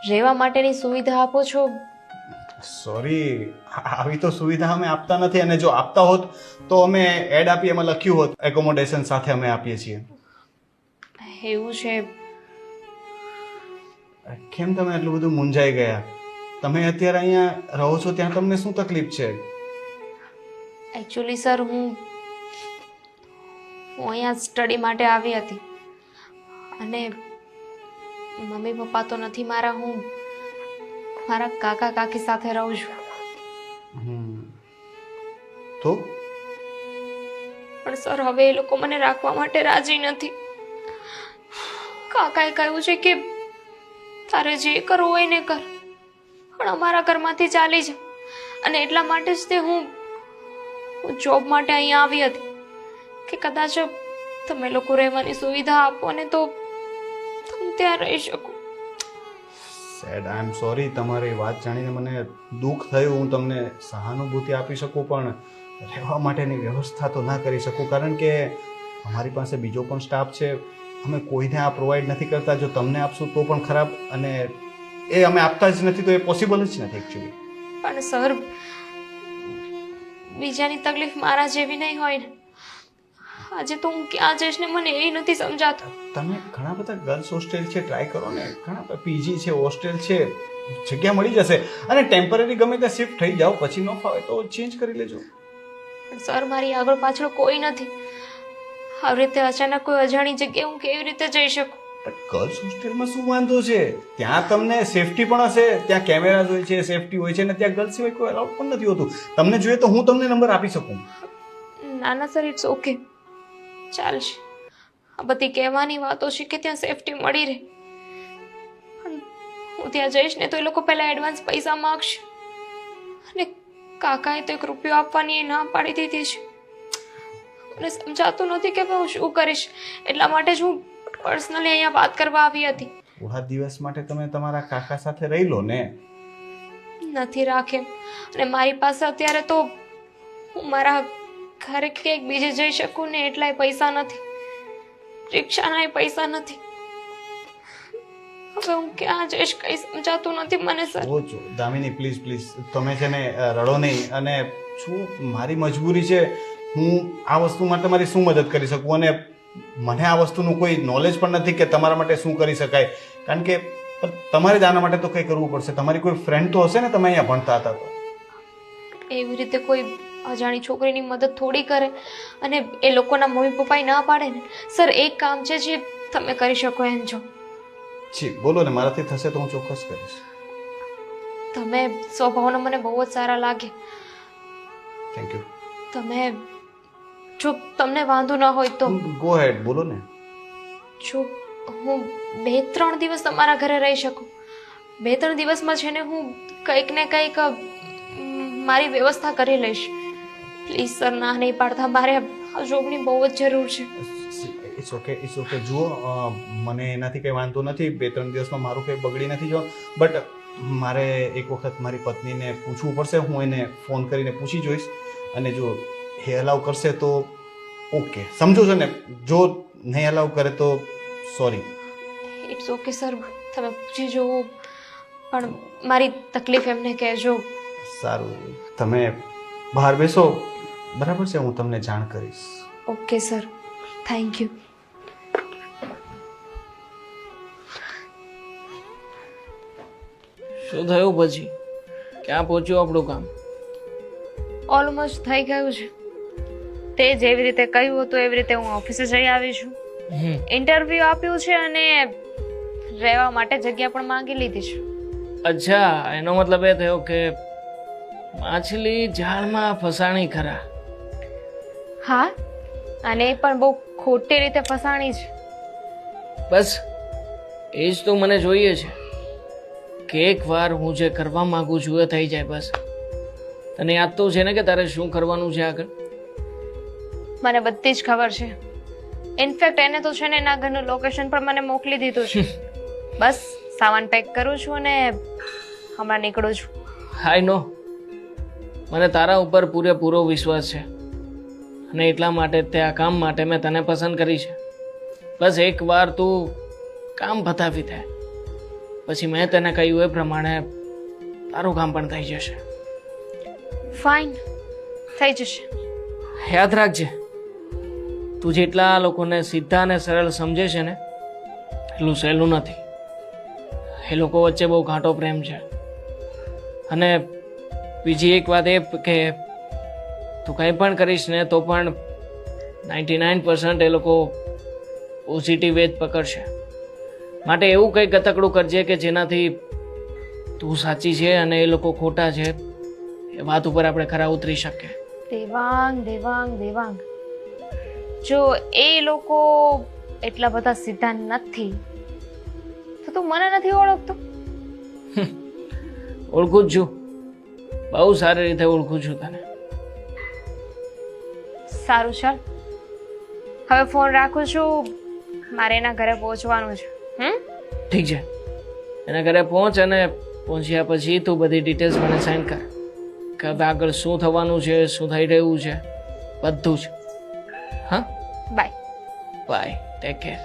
રહેવા માટેની સુવિધા આપો છો? સોરી, આવી તો સુવિધા અમે આપતા નથી. અને જો આપતા હોત તો અમે એડ આપી, એમાં લખ્યું હોત એકોમોડેશન સાથે અમે આપીએ છીએ. એવું છે? કેમ તમે એટલું બધું મૂંઝાઈ ગયા? તમે અત્યારે અહીંયા રહો છો ત્યાં તમને શું તકલીફ છે? એકચ્યુઅલી સર હું અહીંયા સ્ટડી માટે આવી હતી અને મમ્મી પપ્પા તો નથી મારા, હું મારા કાકા કાકી સાથે રહું છું. તો પણ સર હવે એ લોકો મને રાખવા માટે રાજી નથી. કાકાએ કહ્યું છે કે તારે જે કરવું હોય ને કર, પણ અમારા ઘરમાંથી ચાલી જા. અને એટલા માટે જ તે હું જોબ માટે અહીંયા આવી હતી કે કદાચ તમે લોકો રહેવાની સુવિધા આપો ને તો હું ત્યાં રહી શકું. Sad, I am sorry. તમારી વાત જાણીને મને દુઃખ થયું. હું તમને સહાનુભૂતિ આપી શકું પણ રહેવા માટેની વ્યવસ્થા તો ના કરી શકું, કારણ કે અમારી પાસે બીજો પણ સ્ટાફ છે. અમે કોઈને આ પ્રોવાઈડ નથી કરતા. જો તમને આપશું તો પણ ખરાબ, અને એ અમે આપતા જ નથી તો એ પોસિબલ જ નથી એકચ્યુઅલી. પણ સર બીજાની તકલીફ મારા જેવી નહીં હોય ને. આજે તો હું ક્યાં જઈશ ને મને એ નથી સમજાતું. તમે ઘણા બધા ગર્લ્સ હોસ્ટેલ છે, ટ્રાય કરો ને. ઘણા બધા પીજી છે, હોસ્ટેલ છે, જગ્યા મળી જશે. અને ટેમ્પરરી ગમે ત્યાં શિફ્ટ થઈ જાઓ, પછી ન ફાવે તો ચેન્જ કરી લેજો. પણ સર મારી આગળ પાછળ કોઈ નથી. આવી રીતે અચાનક કોઈ અજાણી જગ્યાએ હું કેવી રીતે જઈ શકું? પણ ગર્લ્સ હોસ્ટેલમાં શું વાંધો છે? ત્યાં તમને સેફટી પણ હશે, ત્યાં કેમેરાઝ હોય છે, સેફટી હોય છે, અને ત્યાં ગર્લ્સ સિવાય કોઈ અલાઉડ પણ નથી હોતું. તમને જોઈએ તો હું તમને નંબર આપી શકું. ના ના સર, ઇટ્સ ઓકે, ચાલશે. આ બધી કહેવાની વાતો છે કે ત્યાં સેફટી મળી રહે, પણ હું ત્યાં જઈશ ને તો એ લોકો પહેલા એડવાન્સ પૈસા માગશે. અને કાકાએ તો 1 રૂપિયો આપવાની એ ના પાડી દીધી છે. મને સમજાતું નથી કે હું શું કરીશ. એટલા માટે જ હું પર્સનલી અહીંયા વાત કરવા આવી હતી. થોડા દિવસ માટે તમે તમારા કાકા સાથે રહી લો ને. નથી રાખે, અને મારી પાસે અત્યારે તો હું મારા ઘરે ક્યાંક બીજે જઈ શકું ને એટલાય પૈસા નથી. રિક્ષાના પૈસા નથી. હવે હું ક્યાં જઈશ કઈ સમજાતું નથી મને સર. ઓ જો દામિની, પ્લીઝ પ્લીઝ તમે છે ને રડો નહીં. અને શું મારી મજબૂરી છે, હું આ વસ્તુ માટે મારી શું મદદ કરી શકું, અને મને આ વસ્તુનું કોઈ નોલેજ પણ નથી કે તમારા માટે શું કરી શકાય. કારણ કે તમારે જ આના માટે તો કંઈ કરવું પડશે. તમારી કોઈ ફ્રેન્ડ તો હશે ને, તમે અહીંયા ભણતા હતા તો. એવી રીતે કોઈ અજાણી છોકરીની મદદ થોડી કરે, અને એ લોકોના મમ્મી પપ્પાએ ના પાડે ને. સર એક કામ છે જે તમે કરી શકો એમ છો. જી બોલો ને, મારાથી થશે તો હું ચોક્કસ કરીશ. તમે સ્વભાવના મને બહુ જ સારા લાગે. Thank you. તમે જો તમને વાંધો ન હોય તો ગો હેડ, બોલો ને. જો હું 2-3 દિવસ તમારા ઘરે રહી શકું, 2-3 દિવસમાં છે ને હું કંઈક ને કંઈક મારી વ્યવસ્થા કરી લઈશ. પ્લીઝ સર, ના નહીં પાડતા. મારે આ જોબની બહુ જ જરૂર છે. ઇટ્સ ઓકે જુઓ મને એનાથી કંઈ વાંધો નથી. 2-3 દિવસમાં મારું કંઈ બગડી નથી જો, બટ મારે એક વખત મારી પત્નીને પૂછવું પડશે. હું એને ફોન કરીને પૂછી જોઈશ, અને જો એ અલાઉ કરશે તો ઓકે, સમજો છો ને. જો નહીં અલાઉ કરે તો સોરી. ઇટ્સ ઓકે સર, તમે પૂછી જુઓ, પણ મારી તકલીફ એમને કહેજો. સારું, તમે બહાર બેસો, બરાબર છે? હું તમને જાણ કરીશ. Okay sir, thank you. શું થયું પછી? ક્યાં પહોંચ્યું આપણું કામ? ઓલમોસ્ટ થઈ ગયું છે. તે જેવી રીતે કહ્યું હતું એવી રીતે હું ઓફિસે જઈ આવી છું. ઇન્ટરવ્યુ આપ્યું છે અને રહેવા માટે જગ્યા પણ માંગી લીધી છે. અચ્છા, એનો મતલબ એ થયો કે માછલી જાળમાં ફસાણી ખરા. હા, અને એ પણ બહુ ખોટી રીતે ફસાણી છે. બસ એ જ તો મને જોઈએ છે કે એકવાર હું જે કરવા માંગુ છું એ થઈ જાય. બસ તને યાદ તો છે ને કે તારે શું કરવાનું છે આગળ? મને બધી જ ખબર છે. ઇનફેક્ટ એને તો છે ને એના ઘરનું લોકેશન પણ મને મોકલી દીધું છે. બસ સામાન પેક કરું છું અને હમણાં નીકળું છું. આઈ નો, મને તારા ઉપર પૂરેપૂરો વિશ્વાસ છે, અને એટલા માટે તે આ કામ માટે મેં તને પસંદ કરી છે. બસ એકવાર તું કામ પતાવી દે, પછી મેં તને કહ્યું એ પ્રમાણે તારું કામ પણ થઈ જશે. ફાઇન, થઈ જશે. યાદ રાખજે, તું જેટલા લોકોને સીધા અને સરળ સમજે છે ને એટલું સહેલું નથી. એ લોકો વચ્ચે બહુ ઘાટો પ્રેમ છે. અને બીજી એક વાત એ કે તું કંઈ પણ કરીશ ને તો પણ 99% એ લોકો પોઝિટિવ વેજ પકડશે. માટે એવું કંઈ ગતકડું કરજે કે જેનાથી તું સાચી છે અને એ લોકો ખોટા છે એ વાત ઉપર આપણે ખરા ઉતરી શકીએ. દેવાંગ દેવાંગ દેવાંગ, જો એ લોકો એટલા બધા સીધા નથી તો તું મને નથી ઓળખતો. ઓળખું જ છું, બહુ સારી રીતે ઓળખું છું તને. સારું, ચાલ હવે ફોન રાખું છું, મારે એના ઘરે પહોંચવાનું છે. ઠીક છે, એના ઘરે પહોંચ, અને પહોંચ્યા પછી તું બધી ડિટેલ્સ મને સેન્ડ કર કે આગળ શું થવાનું છે, શું થઈ રહ્યું છે, બધું જ. હા, bye. Bye, take care.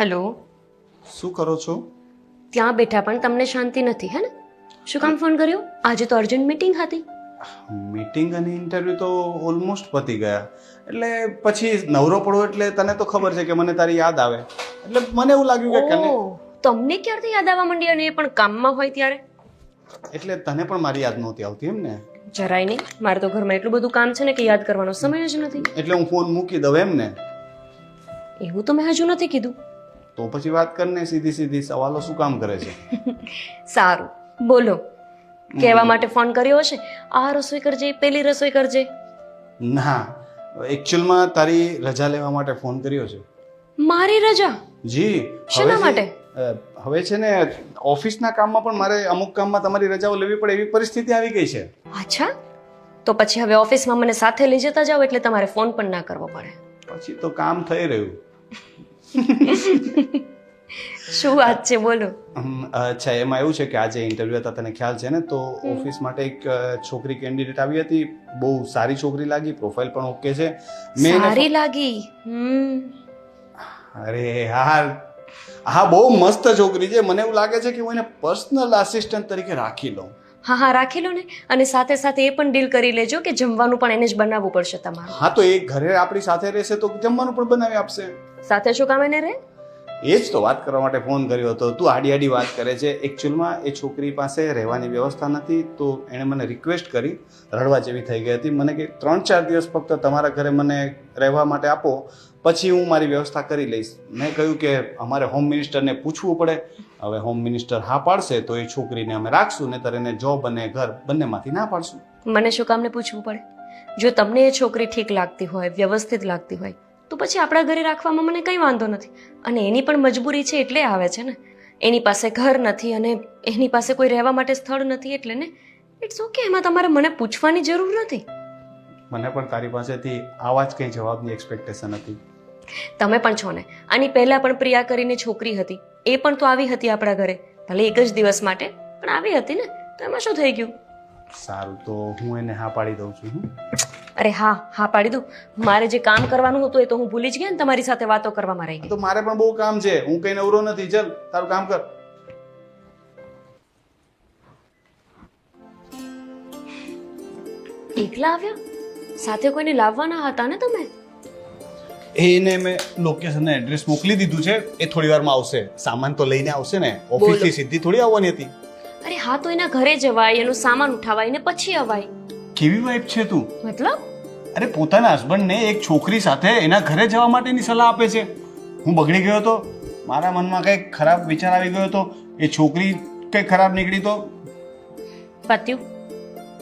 Hello, શું કરો છો? ત્યાં બેઠા પણ તમને શાંતિ નથી, હે ને? શું કામ ફોન કર્યો? આજે તો અર્જન્ટ મીટિંગ હતી. મીટિંગ અને ઇન્ટરવ્યુ તો ઓલમોસ્ટ પતી ગયા, એટલે પછી નવરો પડો એટલે તને તો ખબર છે કે મને તારી યાદ આવે, એટલે મને એવું લાગ્યું કે કને ઓહ, તમને ક્યારથી યાદ આવવા માંડી, અને એ પણ કામમાં હોય ત્યારે? એટલે તને પણ મારી યાદ નહોતી આવતી એમ ને? જરાય નહીં, મારે તો ઘરમાં એટલું બધું કામ છે ને કે યાદ કરવાનો સમય જ નથી. એટલે હું ફોન મૂકી દઉં એમ ને? એવું તો મેં હજુ નથી કીધું. તો પછી વાત કરને, સીધી સીધી સવાલો શું કામ કરે છે? સારું, બોલો. કહેવા માટે ફોન કર્યો હશે, આ રસોઈ કરજે, પેલી રસોઈ કરજે. ના, એકચ્યુઅલમાં તારી રજા લેવા માટે ફોન કર્યો છે. મારી રજા? જી. શેના માટે? હવે છે ને ઓફિસના કામમાં પણ મારે અમુક કામમાં તમારી રજાઓ લેવી પડે એવી પરિસ્થિતિ આવી ગઈ છે. અચ્છા, તો પછી હવે ઓફિસમાં મને સાથે લઈ જતા જાઓ, એટલે તમારે ફોન પણ ના કરવો પડે. પછી તો કામ થઈ રહ્યું. શું વાત છે, બોલો. અચ્છા, એમાં એવું છે કે આજે ઇન્ટરવ્યુ હતા, તને ખ્યાલ છે ને? તો ઓફિસ માટે એક છોકરી કેન્ડિડેટ આવી હતી, બહુ સારી છોકરી લાગી, પ્રોફાઇલ પણ ઓકે છે. સારી લાગી? અરે યાર, હા બહુ મસ્ત છોકરી છે. મને એવું લાગે છે કે હું એને પર્સનલ આસિસ્ટન્ટ તરીકે રાખી લઉં. હા હા, રાખી લો ને. અને સાથે સાથે એ પણ ડીલ કરી લેજો કે જમવાનું પણ એને જ બનાવવું પડશે તમારું. હા, તો એ ઘરે આપણી સાથે રહેશે તો જમવાનું પણ બનાવી આપશે. સાથે શું કામ એને રહે? એ જ તો વાત કરવા માટે ફોન કર્યો હતો. તું આડી આડી વાત કરે છે. એકચ્યુઅલમાં એ છોકરી પાસે રહેવાની વ્યવસ્થા નથી, તો એણે મને રિક્વેસ્ટ કરી, રડવા જેવી થઈ ગઈ હતી. મને કે 3-4 દિવસ ફક્ત તમારા ઘરે મને રહેવા માટે આપો, પછી હું મારી વ્યવસ્થા કરી લઈશ. મેં કહ્યું કે અમારે હોમ મિનિસ્ટરને પૂછવું પડે. હવે હોમ મિનિસ્ટર હા પાડશે તો એ છોકરીને અમે રાખશું, નહીંતર એને જોબ અને ઘર બંનેમાંથી ના પાડશું. મને શું કામને પૂછવું પડે? જો તમને એ છોકરી ઠીક લાગતી હોય, વ્યવસ્થિત લાગતી હોય, તો પછી આપણા ઘરે રાખવામાં મને કંઈ વાંધો નથી. અને એની પણ મજબૂરી છે એટલે આવે છે ને. એની પાસે ઘર નથી અને એની પાસે કોઈ રહેવા માટે સ્થળ નથી એટલે ને. ઇટ્સ ઓકે, એમાં તમારે મને પૂછવાની જરૂર નથી. મને પણ તારી પાસેથી આવા જ કંઈ જવાબની એક્સપેક્ટેશન હતી. તમે પણ છો ને. આની પહેલા પણ પ્રિયા કરીને છોકરી હતી, એ પણ તો આવી હતી આપણા ઘરે, ભલે એક જ દિવસ માટે પણ આવી હતી ને. તો એમાં શું થઈ ગયું? સારું, તો હું એને હા પાડી દઉં છું. અરે હા પાડી દઉં. મારે જે કામ કરવાનું હતું એ તો હું ભૂલી જ ગયા ને, તમારી સાથે વાતો કરવામાં રહી ગઈ. તો મારે પણ બહુ કામ છે, હું કઈ નવરો નથી. ચલ તારું કામ કર. એકલા આવ્યા? સાથે કોઈને લાવવાના હતા ને તમે? એને મેં લોકેશન ને એડ્રેસ મોકલી દીધું છે. એ થોડી વારમાં આવશે. સામાન તો લઈને આવશે ને, ઓફિસથી સીધી થોડી આવવાની હતી. અરે હા, તો એના ઘરે જવાય, એનો સામાન ઉઠાવાય ને પછી અવાય. કેવી વાઇફ છે તું? મતલબ? અરે પોતાના હસબન્ડને એક છોકરી સાથે એના ઘરે જવા માટેની સલાહ આપે છે. હું બગડી ગયો તો, મારા મનમાં કંઈક ખરાબ વિચાર આવી ગયો તો, એ છોકરી કંઈક ખરાબ નીકળી તો પત્યું.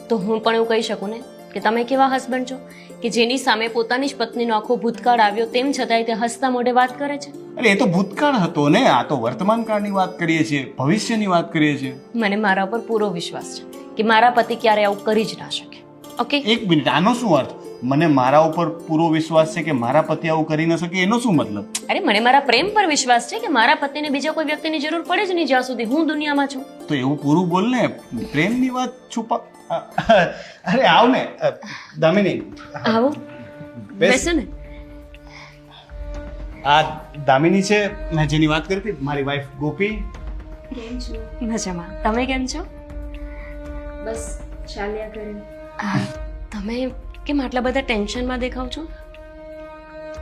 તો હું પણ એવું કહી શકું ને કે તમે કેવા હસબન્ડ છો કે જેની સામે પોતાની જ પત્નીનો આખો ભૂતકાળ આવ્યો તેમ છતાંય તે હસતા મોઢે વાત કરે છે. અરે એ તો ભૂતકાળ હતો ને, આ તો વર્તમાન કાળની વાત કરીએ છીએ, ભવિષ્યની વાત કરીએ છીએ. મને મારા ઉપર પૂરો વિશ્વાસ છે કે મારા પતિ ક્યારે આવું કરી જ ના શકે. ઓકે, એક મિનિટ, આનો શું અર્થ? મને મારા ઉપર પૂરો વિશ્વાસ છે કે મારા પતિ આવું કરી ન શકે, એનો શું મતલબ? અરે મને મારા પ્રેમ પર વિશ્વાસ છે કે મારા પતિને બીજા કોઈ વ્યક્તિની જરૂર પડે જ નહીં જ્યાં સુધી હું દુનિયામાં છું. તો એવું પૂરું બોલ ને, પ્રેમની વાત છુપા. અરે આવ ને દામિની, આવો બેસો ને. આ દામિની છે મેં જેની વાત કરી હતી, મારી વાઈફ ગોપી. મજામાં. તમે કેમ છો? બસ ચાલ્યા કરે. તમે કેમ આટલા બધા ટેન્શનમાં દેખાવ છો?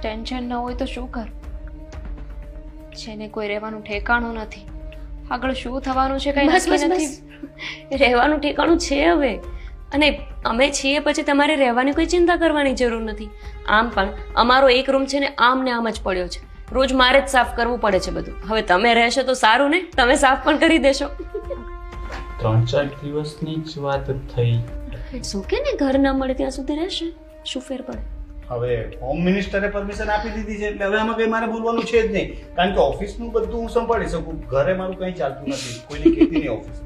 ટેન્શન ન હોય તો શું કર? જેને કોઈ રહેવાનું ઠેકાણું નથી, આગળ શું થવાનું છે કઈ બસ નક્કી બસ નથી. બસ, રહેવાનું ઠેકાણું છે હવે. અને અમે છીએ પછી તમારે રહેવાની કોઈ ચિંતા કરવાની જરૂર નથી. આમ પણ અમારો એક રૂમ છે ને આમ જ પડ્યો છે, રોજ મારે જ સાફ કરવું પડે છે બધું. હવે તમે રહેશો તો સારું ને, તમે સાફ પણ કરી દેશો. 3-4 દિવસની જ વાત થઈ. ઇટ્સ ઓકે ને, ઘર ના મળે ત્યાં સુધી રહેશે, શું ફેર પડે? હવે હોમ મિનિસ્ટરે પરમિશન આપી દીધી છે એટલે હવે આમાં કઈ મારે બોલવાનું છે જ નહીં, કારણ કે ઓફિસનું બધું હું સંભાળી શકું. ઘરે મારું કંઈ ચાલતું નથી, કોઈને કહેતી નહીં ઓફિસ.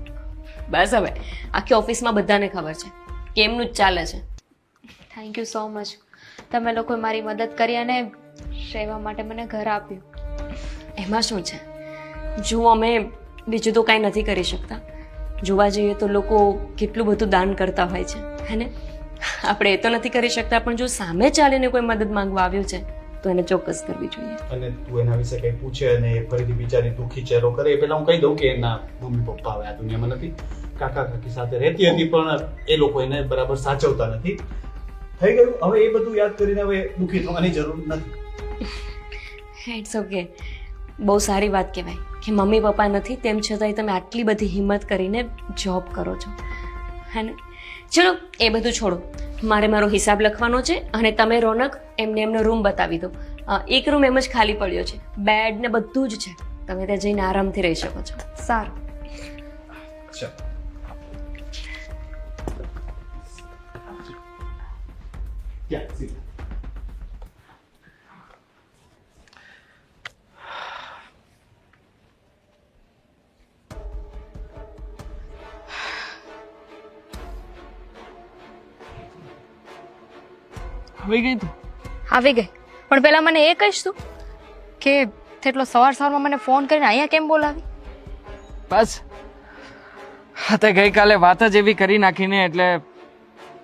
બસ હવે આખી ઓફિસમાં બધાને ખબર છે કે એમનું જ ચાલે છે. Thank you so much. તમે લોકોએ મારી મદદ કરી અને રહેવા માટે મને ઘર આપ્યું. એમાં શું છે? જુઓ, અમે બીજું તો કાંઈ નથી કરી શકતા. જોવા જઈએ તો લોકો કેટલું બધું દાન કરતા હોય છે, હે ને? આપણે એ તો નથી કરી શકતા, પણ જો સામે ચાલીને કોઈ મદદ માંગવા આવ્યું છે તો એને ચોક્કસ કરવી જોઈએ. અને તું એના વિશે કંઈ પૂછે અને એ ફરીથી બિચારી દુઃખી ચહેરો કરે, એ પહેલા હું કહી દઉં કે એના મમ્મી પપ્પા હવે આ દુનિયામાં નથી, કાકા કાકી સાથે રહેતી હતી પણ એ લોકો એને બરાબર સાચવતા નથી. થઈ ગયું, હવે એ બધું યાદ કરીને હવે દુઃખી થવાની જરૂર નથી. It's okay. બહુ સારી વાત કહેવાય કે મમ્મી પપ્પા નથી તેમ છતાંય તમે આટલી બધી હિંમત કરીને જોબ કરો છો, હે ને? ચલો એ બધું છોડો, મારે મારો હિસાબ લખવાનો છે અને તમે રોનક એમને એમનો રૂમ બતાવી દો. એક રૂમ એમ જ ખાલી પડ્યો છે, બેડ ને બધું જ છે, તમે ત્યાં જઈને આરામથી રહી શકો છો. સારું. ચાલ. Yeah, see. આવી ગઈ તું? આવી ગઈ, પણ પહેલા મને એ કહીશ તું કે તેટલો સવારમાં મને ફોન કરીને અહીંયા કેમ બોલાવી? બસ હા, તે ગઈકાલે વાત જ એવી કરી નાખીને એટલે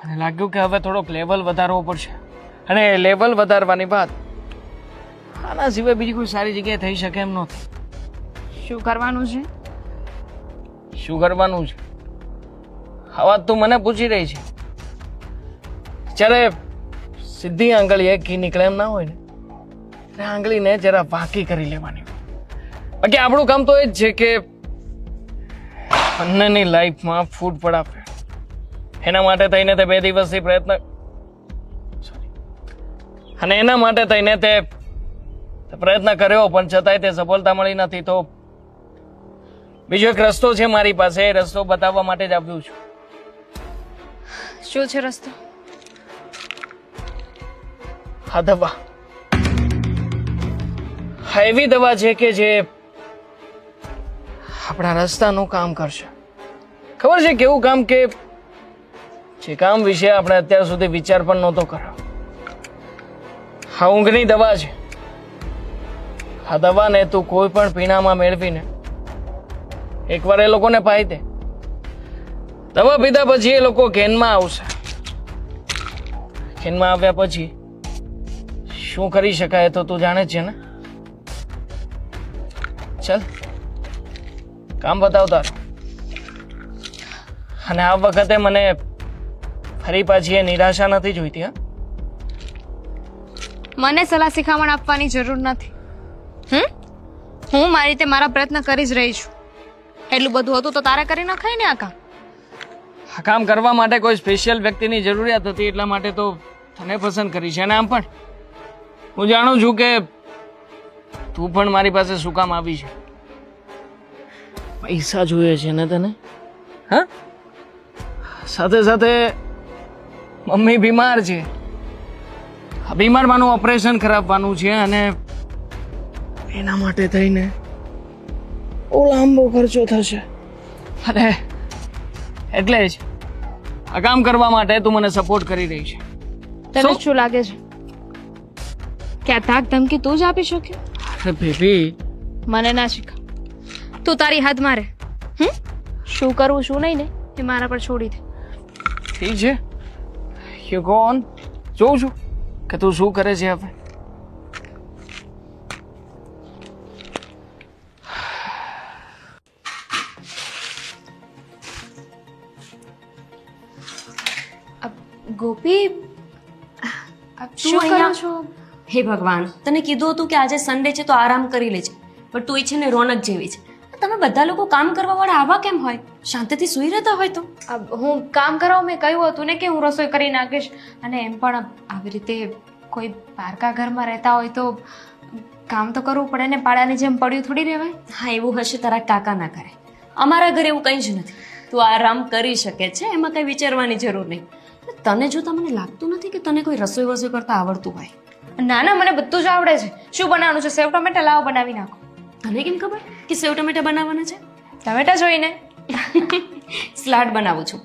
મને લાગ્યું કે હવે થોડોક લેવલ વધારવો પડશે. અને લેવલ વધારવાની વાત આના સિવાય બીજી કોઈ સારી જગ્યાએ થઈ શકે એમ નથી. શું કરવાનું છે? શું કરવાનું છે આ વાત તું મને પૂછી રહી છે? જ્યારે સીધી આંગળી એક ઘી નીકળે એમ ના હોય ને, એટલે આંગળીને જરા વાંકી કરી લેવાની હોય. બાકી આપણું કામ તો એ જ છે કે બંનેની લાઈફમાં ફૂટ પડાવે. એના માટે થઈને તે 2 દિવસથી પ્રયત્ન અને એના માટે થઈને તે પ્રયત્ન કર્યો પણ છતાંય તે સફળતા મળી નથી. તો બીજો એક રસ્તો છે મારી પાસે, એ રસ્તો બતાવવા માટે જ આવ્યું છું. શું છે રસ્તો? આ દવા, આ એવી દવા છે કે જે આપણા રસ્તાનું કામ કરશે. ખબર છે કેવું કામ? કે જે કામ વિશે આપણે અત્યાર સુધી વિચાર પણ નહોતો કર્યો. આ ઊંઘની દવા છે. આ દવાને તું કોઈ પણ પીણામાં મેળવીને એકવાર એ લોકોને પાઈ દે. દવા પીધા પછી એ લોકો કેનમાં આવશે. કેનમાં આવ્યા પછી શું કરી શકાય તો તું જાણે છે ને. ચાલ કામ બતાવતા. અને આ વખતે મને ફરી પાછી એ નિરાશા નથી જોઈતી. હા, મને સલાહ શિખામણ આપવાની જરૂર નથી. હું મારી રીતે મારા પ્રયત્ન કરી જ રહી છું. એટલું બધું હતું તો તારે કરી નખાય ને આ કામ. આ કામ કરવા માટે કોઈ સ્પેશિયલ વ્યક્તિની જરૂરિયાત હતી એટલા માટે તો તને પસંદ કરી છે. અને આમ પણ હું જાણું છું કે તું પણ મારી પાસે શું કામ આવી છે. પૈસા જોઈએ છે ને તને? હા, સાથે સાથે મમ્મી બીમાર છે. આ બીમારમાંનું ઓપરેશન કરાવવાનું છે અને એના માટે થઈને બહુ લાંબો ખર્ચો થશે. અરે એટલે જ આ કામ કરવા માટે તું મને સપોર્ટ કરી રહી છે. તને શું લાગે છે કે આ ધાક ધમકી તું જ આપી શક્યો? અરે બેબી, મને ના શીખા. તું તારી હદ મારે. શું કરવું શું નહીં ને એ મારા પર છોડી દે. ઠીક છે, યુ ગો ઓન. જોઉં છું કે તું શું કરે છે હવે. ગોપી, શું કરો છો? હે ભગવાન, તને કીધું હતું કે આજે સન્ડે છે તો આરામ કરી લેજે, પણ તું છે ને રોનક જેવી છે. તમે બધા લોકો કામ કરવા વાળા આવા કેમ હોય? શાંતિથી સૂઈ રહેતા હોય તો. હું કામ કરવા મેં કહ્યું હતું ને કે હું રસોઈ કરી નાખીશ. અને એમ પણ આવી રીતે કોઈ પારકા ઘરમાં રહેતા હોય તો કામ તો કરવું પડે ને. પાડાની જેમ પડ્યું થોડી રહેવાય. હા, એવું હશે તારા કાકા ના કરે. અમારા ઘરે એવું કંઈ જ નથી. તું આરામ કરી શકે છે, એમાં કંઈ વિચારવાની જરૂર નહીં. તને જોતા મને લાગતું નથી કે તને કોઈ રસોઈ વસોઈ કરતા આવડતું હોય. ના ના, મને બધું જ આવડે છે. શું બનાવવાનું છે? સેવ ટમેટા લાવો, બનાવી નાખો. તને કેમ ખબર કે સેવ ટમેટા બનાવવાના છે? ટમેટા જોઈને સલાડ બનાવું છું.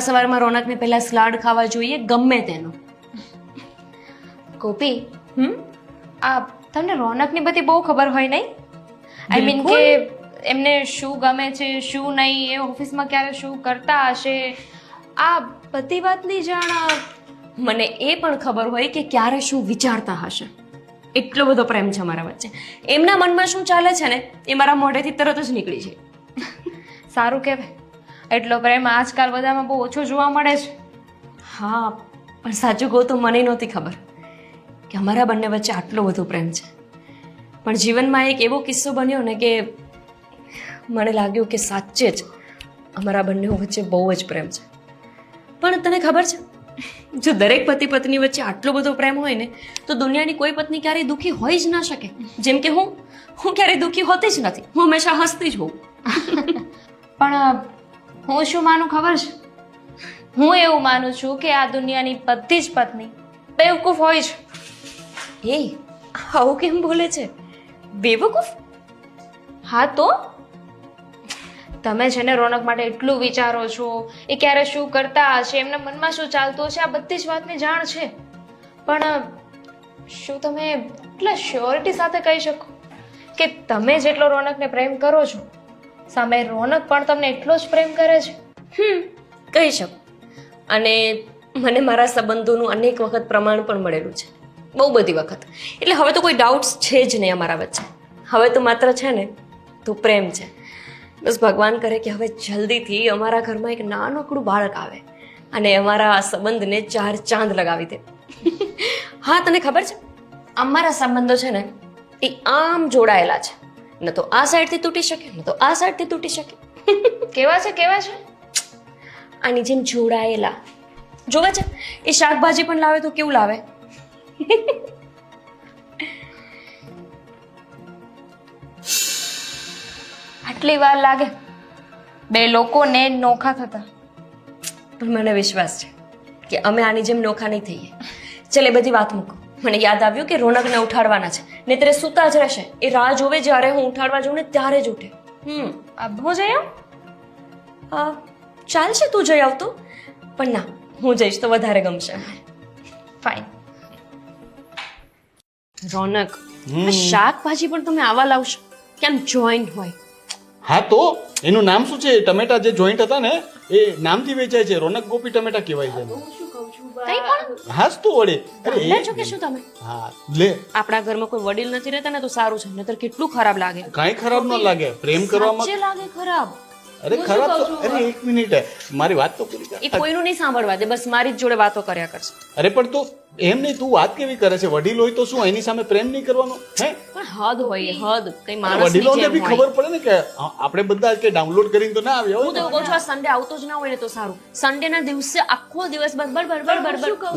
સવારમાં રોનકને પહેલા સલાડ ખાવા જોઈએ, ગમે તેનો. ગોપી, આ તમને રોનકની બધી બહુ ખબર હોય નહીં? આઈ મીન કે એમને શું ગમે છે શું નહીં, એ ઓફિસમાં ક્યારે શું કરતા હશે, આ બધી વાતની જાણ. મને એ પણ ખબર હોય કે ક્યારે શું વિચારતા હશે. એટલો બધો પ્રેમ છે અમારા વચ્ચે. એમના મનમાં શું ચાલે છે ને એ મારા મોઢેથી તરત જ નીકળી જાય. સારું કહેવાય. એટલો પ્રેમ આજકાલ બધામાં બહુ ઓછો જોવા મળે છે. હા, પણ સાચું કહું તો મને નહોતી ખબર કે અમારા બંને વચ્ચે આટલો બધો પ્રેમ છે. પણ જીવનમાં એક એવો કિસ્સો બન્યો ને કે મને લાગ્યું કે સાચે જ અમારા બંને વચ્ચે બહુ જ પ્રેમ છે. પણ તને ખબર છે, જો દરેક પતિ પત્ની વચ્ચે આટલો બધો પ્રેમ હોય ને તો દુનિયાની કોઈ પત્ની ક્યારેય દુઃખી હોઈ જ ના શકે. જેમ કે હું ક્યારેય દુઃખી હોતી જ નથી. હું હંમેશા હસતી જ હોઉં. પણ હું શું માનું ખબર છે? હું એવું માનું છું કે આ દુનિયાની બધી જ પત્ની બેવકૂફ હોય છે. એ આવું કેમ બોલે છે? બેવકૂફ? હા તો તમે છે ને રોનક માટે એટલું વિચારો છો, એ ક્યારે શું કરતા હશે, એમના મનમાં શું ચાલતું હશે, આ બધી જ વાતની જાણ છે. પણ શું તમે એટલા શ્યોરિટી સાથે કહી શકો કે તમે જેટલો રોનકને પ્રેમ કરો છો સામે રોનક પણ તમને એટલો જ પ્રેમ કરે છે? કહી શકું. અને મને મારા સંબંધોનું અનેક વખત પ્રમાણ પણ મળેલું છે, બહુ બધી વખત. એટલે હવે તો કોઈ ડાઉટ્સ છે જ નહીં અમારા વચ્ચે. હવે તો માત્ર છે ને તો પ્રેમ છે. બસ ભગવાન કરે કે હવે જલ્દીથી અમારા ઘરમાં એક નાનકડું બાળક આવે અને અમારા સંબંધને 4 ચાંદ લગાવી દે. હા, તને ખબર છે અમારા સંબંધો છે ને એ આમ જોડાયેલા છે. ન તો આ સાઈડથી તૂટી શકે ન તો આ સાઈડથી તૂટી શકે. કેવા છે આની જેમ જોડાયેલા જોવે છે. એ શાકભાજી પણ લાવે તો કેવું લાવે? આટલી વાર લાગે બે લોકોને નોખા થતા. પણ મને વિશ્વાસ છે કે અમે આની જેમ નોખા નહીં થઈએ. ચાલ એ બધી વાત મૂકો. મને યાદ આવ્યું કે રોનકને ઉઠાડવાના છે ને ત્યારે સૂતા જ રહેશે. એ રાહ જોવે જ્યારે હું ઉઠાડવા જાઉં ને ત્યારે જ ઉઠે. હું જઈ આવું? ચાલશે તું જઈ આવતો, પણ ના હું જઈશ તો વધારે ગમશે. ફાઇન. રોનક, આ શાકભાજી પણ તમે આવા લાવશો કેમ જોઈન્ટ હોય? હા તો એનું નામ શું છે? ટમેટા જે જોઈન્ટ હતા ને એ નામથી વેચાય છે. રોનક ગોપી ટમેટા કહેવાય છે. કઈ પણ હાસ તો વળે. અરે લે છો કે શું તમે? હા લે. આપણા ઘરમાં કોઈ વડીલ નથી રહેતા ને તો સારું છે, નહીતર કેટલું ખરાબ લાગે. કાંઈ ખરાબ ન લાગે. પ્રેમ કરવામાં સાચે લાગે ખરાબ. અરે ખરાબ તો અરે એક મિનિટ મારી વાત તો પૂરી કર. એ કોઈનું નહીં સાંભળવા દે, બસ મારી જ જોડે વાતો કર્યા કરશે. અરે પણ તું એમ નહીં, તું વાત કેવી કરે છે? વડીલ હોય તો શું એની સામે પ્રેમ નહીં કરવાનો? હે પણ હદ હોય, હદ. કઈ માણસ વડીલોને બી ખબર પડે ને કે આપણે બધા કે ડાઉનલોડ કરીને તો ના આવ્યા હું હોય તો એવું કહું છું, આ સન્ડે આવતો જ ના હોય ને તો સારું. સન્ડે ના દિવસે આખો દિવસ બરબર.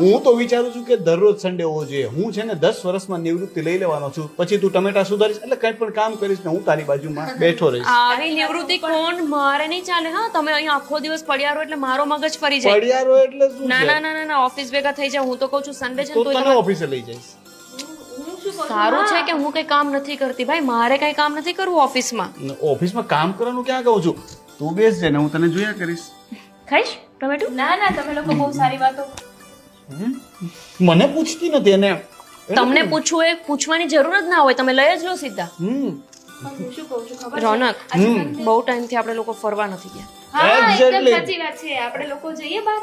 હું તો વિચારું છું કે દરરોજ સન્ડે હોવો જોઈએ. હું છે ને 10 વર્ષમાં નિવૃત્તિ લઈ લેવાનો છું. પછી તું ટમેટા સુધારીશ એટલે કંઈ પણ કામ કરીશ ને હું તારી બાજુમાં બેઠો રહીશ. આવી નિવૃત્તિ કોણ? મારે નહીં ચાલે. હા, તમે અહીંયા આખો દિવસ પડ્યા રહો એટલે મારો મગજ ફરી જાય. પડિયારો એટલે શું ના છે? ના ના ના ઓફિસ ભેગા થઈ જાય. હું તો કહું છું સન્ડે છે તો ને તને ઓફિસે લઈ જઈશ. સારું છે કે હું કઈ કામ નથી કરતી ભાઈ. મારે કઈ કામ નથી કરવું ઓફિસમાં. ઓફિસમાં કામ કરવાનું ક્યાં કહું છું? તું બેસ છે ને હું તને જોયા કરીશ. ખાઈશ ટમેટું? ના તમે લોકો બહુ સારી વાતો. મને પૂછતી નથી એને. તમને પૂછવું એ પૂછવાની જરૂર જ ના હોય, તમે લઈ જ લો સીધા. રોનક, બહુ ટાઈમથી આપણે લોકો ફરવા નથી ગયા. Exactly. સાચી વાત છે. આપણે લોકો જઈએ બહાર.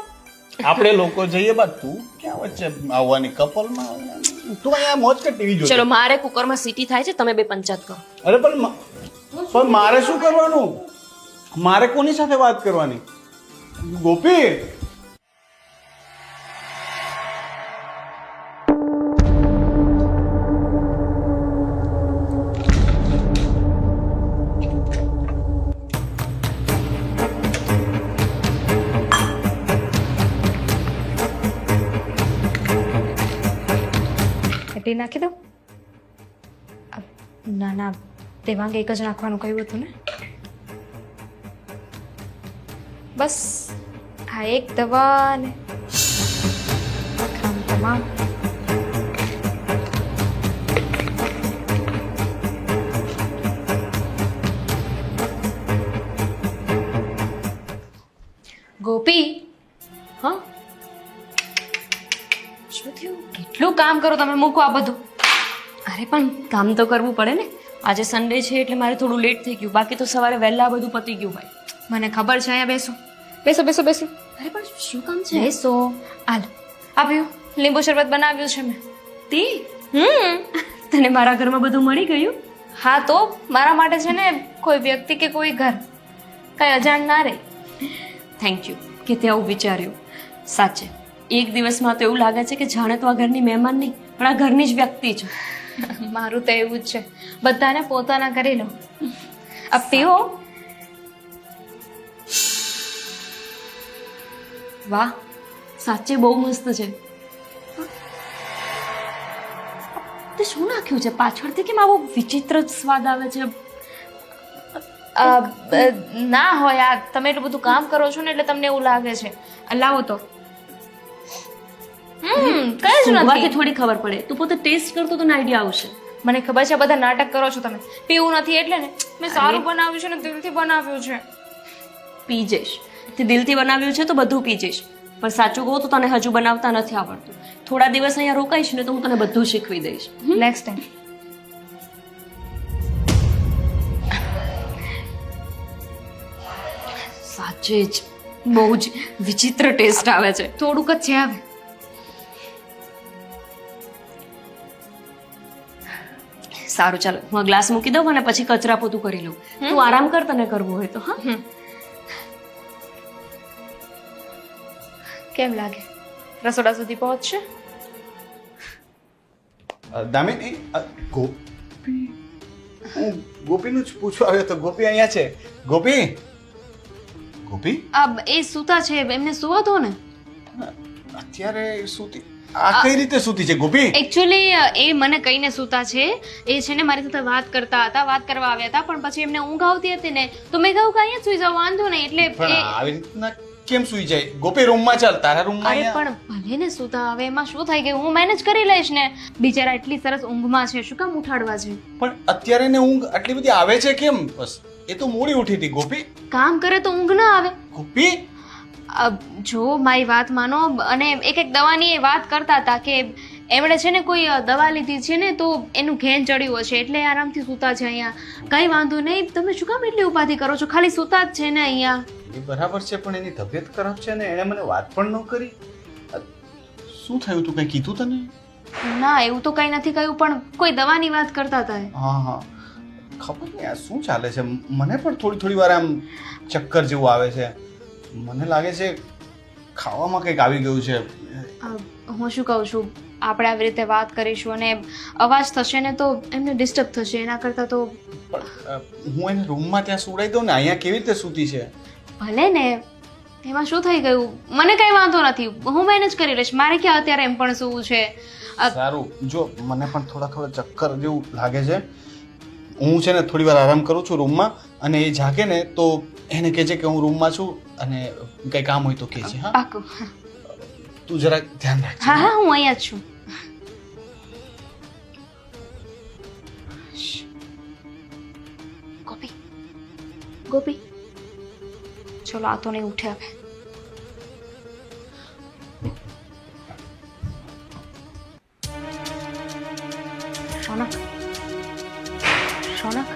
આપણે લોકો જઈએ બાદ તું ક્યાં વચ્ચે આવવાની કપલમાં? તું અહીંયા મોજ કર ટીવી જોજે. ચલો, મારે કુકરમાં સીટી થાય છે, તમે બે પંચાયત કરો. અરે પણ મારે શું કરવાનું? મારે કોની સાથે વાત કરવાની? ગોપી એટલી નાખી દો. ના દેવાંગે એક જ નાખવાનું કહ્યું હતું ને. બસ આ એક દવા ને કામ તમામ. ગોપી, હા, શું થયું? કેટલું કામ કરો તમે, મૂકો આ બધું. અરે પણ કામ તો કરવું પડે ને. આજે સન્ડે છે એટલે મારે થોડું લેટ થઈ ગયું, બાકી તો સવારે વહેલા બધું પતી ગયું ભાઈ. મને ખબર છે. અહીંયા બેસો બેસો બેસો બેસો અરે પણ શું કામ છે? બેસો. હાલ આપ્યું લીંબુ શરબત બનાવ્યું છે મેં. તે તને મારા ઘરમાં બધું મળી ગયું? હા તો મારા માટે છે ને કોઈ વ્યક્તિ કે કોઈ ઘર કઈ અજાણ ના રહે. થેન્ક યુ કે તે આવું વિચાર્યું. સાચે એક દિવસમાં તો એવું લાગે છે કે જાણે તો આ ઘરની મહેમાન નહીં પણ આ ઘરની જ વ્યક્તિ છું. મારું તો એવું જ છે, બધાને પોતાના કરી લો. આ પીવો. વાહ, સાચે બહુ મસ્ત છે. તે શું નાખ્યું છે પાછળથી? કેમ આવો વિચિત્ર સ્વાદ આવે છે? ના હોય, આ તમે એટલું બધું કામ કરો છો ને એટલે તમને એવું લાગે છે. લાવો તો. કઈ જ સુંઘવાથી નથી. થોડી ખબર પડે. તું પોતે ટેસ્ટ કરતો તો આઈડિયા આવશે. મને ખબર છે બધા નાટક કરો છો તમે. પીવું નથી એટલે ને. મેં સારું બનાવ્યું છે ને દિલથી બનાવ્યું છે. પી જઈશ. તે દિલથી બનાવ્યું છે તો બધું પી જઈશ. પણ સાચું કહું તો તને હજુ બનાવતા નથી આવડતું. થોડા દિવસ અહીંયા રોકાઈશ ને તો હું તને બધું શીખવી દઈશ. Next time. સાચે જ બહુ જ વિચિત્ર ટેસ્ટ આવે છે. થોડુંક જ છે હવે. સારું, ચાલો હું આ ગ્લાસ મૂકી દઉં અને પછી કચરા પોતું કરી લઉં. તું આરામ કર તને કરવું હોય તો. હા, કેમ લાગે રસોડા સુધી પહોંચશે? દામિની ગોપી હું ગોપીનું જ પૂછવા આવ્યો તો. ગોપી અહીંયા છે. ગોપી ગોપી એ સૂતા છે, એમને સુવા દો ને. અત્યારે સૂતી? આ કઈ રીતે સૂતી છે ગોપી? એકચ્યુઅલી એ મને કહીને સૂતા છે. એ છે ને મારી સાથે વાત કરતા હતા, વાત કરવા આવ્યા હતા, પણ પછી એમને ઊંઘ આવતી હતી ને તો મેં કહ્યું કે અહીંયા સુઈ જાવ, વાંધો નહીં. એટલે પણ આવી રીતના કેમ સૂઈ જાય? ગોપી રૂમમાં ચાલ, તારા રૂમમાં અરે અહીંયા. પણ ભલે ને સૂતા, હવે એમાં શું થઈ ગયું, હું મેનેજ કરી લઈશ ને. બિચારા એટલી સરસ ઊંઘમાં છે, શું કામ ઉઠાડવા છે? પણ અત્યારે ને ઊંઘ આટલી બધી આવે છે કેમ? બસ એ તો મોડી ઉઠી હતી ગોપી. કામ કરે તો ઊંઘ ના આવે. ગોપી જો મારી વાત માનો, અને એક દવાની એ વાત કરતા હતા કે એમણે છે ને કોઈ દવા લીધી છે ને તો એનું ઘેન ચડ્યું હશે એટલે આરામથી સૂતા છે અહીંયા. કઈ વાંધો નહીં, તમે શું કામ એટલી ઉપાધિ કરો છો? ખાલી સૂતા જ છે ને અહીંયા. એ બરાબર છે, પણ એની તબિયત ખરાબ છે ને, એણે મને વાત પણ ન કરી. શું થયું? તું કઈ કીધું તને? ના, એવું તો કઈ નથી કહ્યું, પણ કોઈ દવાની વાત કરતા હતા. હા હા, ખબર નહીં આ શું ચાલે છે. મને પણ થોડી વાર આમ ચક્કર જેવું આવે છે. મને લાગે છે ખાવામાં કંઈક આવી ગયું છે. હું શું કહું છું, આપણે આવી રીતે વાત કરીશું અને અવાજ થશે ને તો એમને ડિસ્ટર્બ થશે. એના કરતાં તો પણ હું એને રૂમમાં ત્યાં સુવડાવી દઉં ને. અહીંયા કેવી રીતે સૂતી છે? ભલે ને, એમાં શું થઈ ગયું? મને કઈ વાંધો નથી, હું મેનેજ કરી લઈશ. મારે ક્યાં અત્યારે એમ પણ શું છે. સારું, જો મને પણ થોડા ચક્કર જેવું લાગે છે. હું છે ને થોડી વાર આરામ કરું છું રૂમમાં, અને એ જાગે ને તો એને કહેજે કે હું રૂમમાં છું અને કંઈ કામ હોય તો કહેજે. હા, પાકું. તું જરાક ધ્યાન રાખજે. હા હા, હું અહીંયા જ છું. ગોપી ગોપી, ચલો આ તો નહીં ઉઠે હવે. રોનક, રોનક,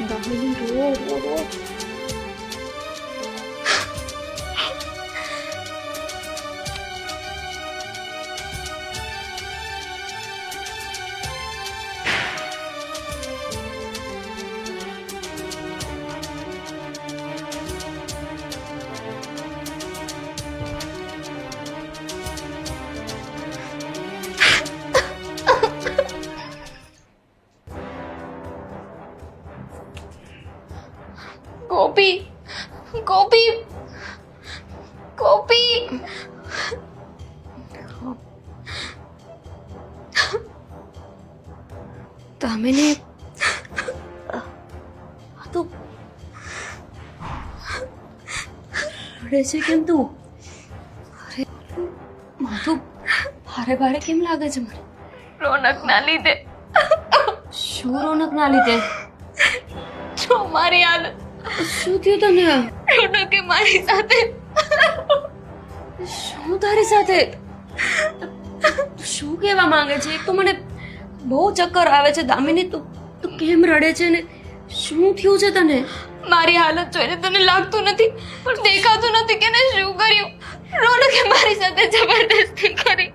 દામિની, રો રો રો. ગોપી, ગોપી, ગોપી. દામિની, આ તો રડે છે કેમ તું? અરે માથું ભારે ભારે કેમ લાગે છે મને? રોનકના લીધે. શું રોનકના લીધે? જો મારી હાલત. શું થયું તને? રોનકે મારી સાથે. શું તારી સાથે? શું કહેવા માંગે છે? એક તો મને બહુ ચક્કર આવે છે. દામિની, તું કેમ રડે છે ને શું થયું છે તને? મારી હાલત જોઈને તને લાગતું નથી, પણ દેખાતું નથી કે એને શું કર્યું. રોનકે મારી સાથે જબરદસ્તી કરી.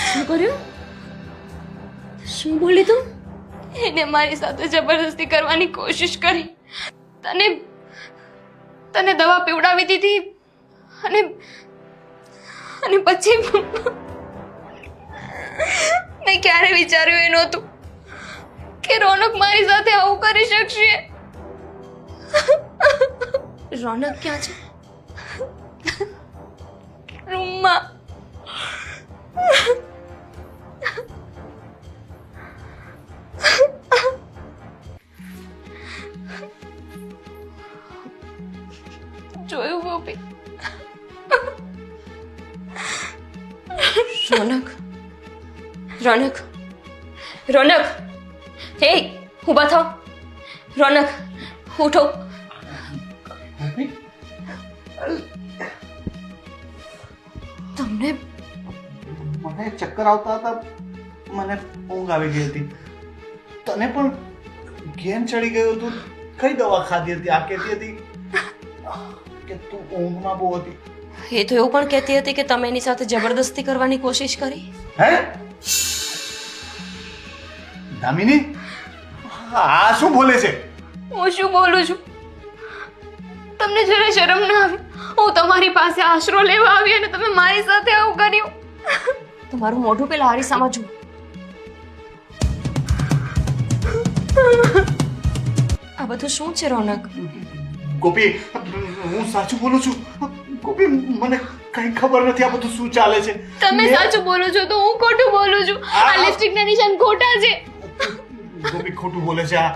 શું કર્યું? શું બોલી તું? એને મારી સાથે જબરદસ્તી કરવાની કોશિશ કરી. તને દવા પીવડાવી દીધી અને પછી મેં ક્યારે વિચાર્યું એ નહોતું કે રોનક મારી સાથે આવું કરી શકશે. રોનક ક્યાં છે? રૂમમાં. જોયું ગોપી, રોનક રોનક રોનક હે ઊભા થાઓ રોનક ઉઠો તમને મને ચક્કર આવતા હતા, મને ઊંઘ આવી ગઈ હતી. તને પણ ઘેન ચડી ગયું હતું. કઈ દવા ખાધી હતી? આ કહેતી હતી કે તું ઊંઘમાં બહુ હતી. એ તો એવું પણ કહેતી હતી કે તમે એની સાથે જબરદસ્તી કરવાની કોશિશ કરી. હે દામિની, આ શું બોલે છે? હું શું બોલું છું? તમને જરા શરમ ના આવી? હું તમારી પાસે આશરો લેવા આવી અને તમે મારી સાથે આવું કર્યું. તમારું મોઢું પેલા આરીસામાં જુઓ. આ બધું શું છે રોનક? ગોપી, હું સાચું બોલું છું. ગોપી, મને કઈ ખબર નથી આ બધું શું ચાલે છે. તમે સાચું બોલો છો તો હું ખોટું બોલું છું. આ લિપસ્ટિકના નિશાન ખોટા છે. ગોપી ખોટું બોલે છે. આ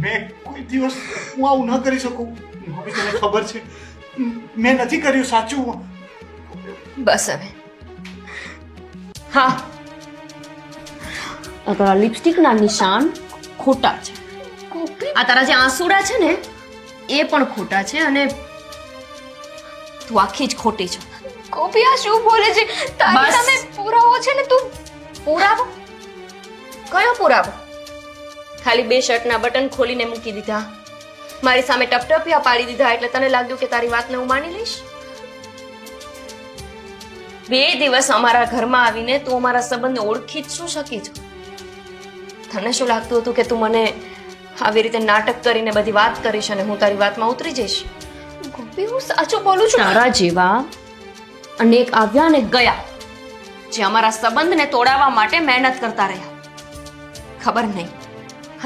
મેં કોઈ દિવસ હું આવું ન કરી શકું. ગોપી, તને ખબર છે મેં નથી કર્યું. સાચું. બસ હવે. હા, આ તારા લિપસ્ટિકના નિશાન ખોટા છે. આ તારા જે આંસુડા છે ને એ પણ ખોટા છે અને તું આખી જ ખોટી છે. કોપી આ શું બોલે છે? તારી બસ. સામે પુરાવો છે ને તું. પુરાવો? કયો પુરાવો? ખાલી 2 શર્ટના બટન ખોલીને મૂકી દીધા, મારી સામે ટપટપિયા પાડી દીધા એટલે તને લાગ્યું કે તારી વાતને હું માની લઈશ? 2 દિવસ અમારા ઘરમાં આવીને તું અમારા સંબંધને ઓળખી જ શું શકી છો? તને શું લાગતું હતું કે તું મને આવી રીતે નાટક કરીને બધી વાત કરીશ અને હું તારી વાતમાં ઉતરી જઈશ? કોપી હું સાચું બોલું છું. તારા જેવા અનેક આવ્યા અને ગયા જે અમારા સંબંધને તોડાવવા માટે મહેનત કરતા રહ્યા. ખબર નહીં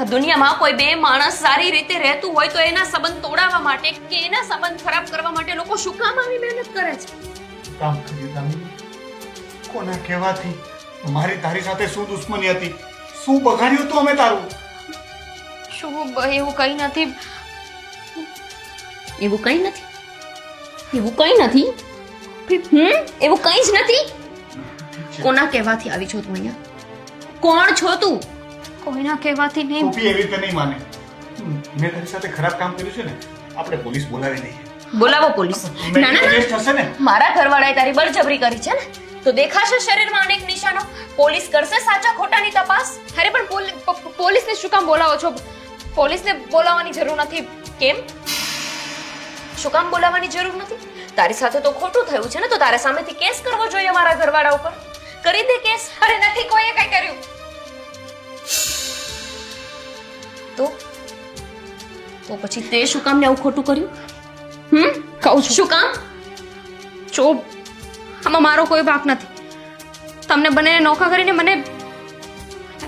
આ દુનિયામાં કોઈ 2 માણસ સારી રીતે રહેતું હોય તો એના સંબંધ તોડાવવા માટે કે એના સંબંધ ખરાબ કરવા માટે લોકો શું કામ આવી મહેનત કરે છે? કામ કર્યું દામિની. કોના કહેવાથી? મારી તારી સાથે શું દુશ્મની હતી? શું બગાડ્યું હતું અમે તારું? શું એવું કંઈ નથી. એવું કંઈ નથી. એવું કંઈ નથી. એવું કંઈ જ નથી. કોના કહેવાથી આવી છો તું અહીંયા? કોણ છો તું? કોઈના કહેવાથી નહીં. ગોપી એવી રીતે નહીં માને. મેં તારી સાથે ખરાબ કામ કર્યું છે ને, આપણે પોલીસ બોલાવી દઈએ. બોલાવો પોલીસ. ના ના ના, ટેસ્ટ હશે ને? મારા ઘરવાળાએ તારી બળજબરી કરી છે ને તો દેખાશે શરીરમાં અનેક નિશાનો. પોલીસ કરશે સાચા ખોટાની તપાસ. અરે પણ પોલીસને શું કામ બોલાવો છો? પોલીસને બોલાવવાની જરૂર નથી. કેમ? શું કામ બોલાવવાની જરૂર નથી? તારી સાથે તો ખોટું થયું છે ને તો તારે સામેથી કેસ કરવો જોઈએ મારા ઘરવાળા ઉપર. કરી દે કેસ. અરે નથી કોઈએ કઈ કર્યું. તો પછી તે શું કામ ને આવું ખોટું કર્યું? કહું છું શું કામ? જો આમાં મારો કોઈ ભાગ નથી. તમને બંનેને નોખા કરીને મને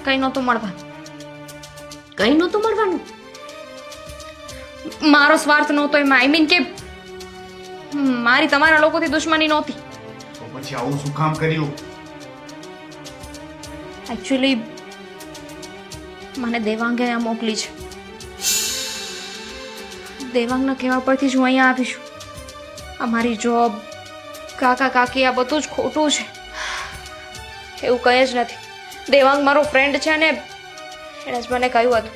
કઈ નહોતું મળવાનું. કઈ નહોતું મળવાનું? મારો સ્વાર્થ નહોતો એમાં. આઈ મીન કે મારી તમારા લોકોથી દુશ્મની નહોતી. તો પછી આવું શું કામ કર્યું? એકચ્યુઅલી મને દેવાંગે અહીંયા મોકલી છે. દેવાંગના કહેવા પરથી જ હું અહીંયા આવી છું. અમારી જોબ, કાકા કાકી, આ બધું જ ખોટું છે. એવું કંઈ જ નથી. દેવાંગ મારો ફ્રેન્ડ છે અને એણે જ મને કહ્યું હતું.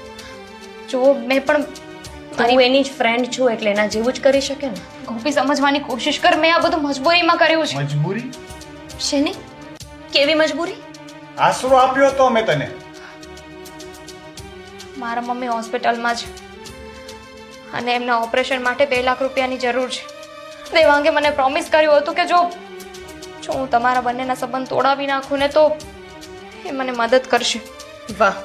જો મેં પણ તું એની જ ફ્રેન્ડ છું એટલે એના જેવું જ કરી શકે ને. ગોપી સમજવાની કોશિશ કર. મેં આ બધું મજબૂરીમાં કર્યું છે. મજબૂરી? શેની? કેવી મજબૂરી? આશરો આપ્યો તો અમે તને. મારા મમ્મી હોસ્પિટલમાં છે અને એમના ઓપરેશન માટે 2 લાખ રૂપિયાની જરૂર છે. દેવાંગે મને પ્રોમિસ કર્યું હતું કે જો હું તમારા બંનેના સંબંધ તોડાવી નાખું ને તો એ મને મદદ કરશે. વાહ,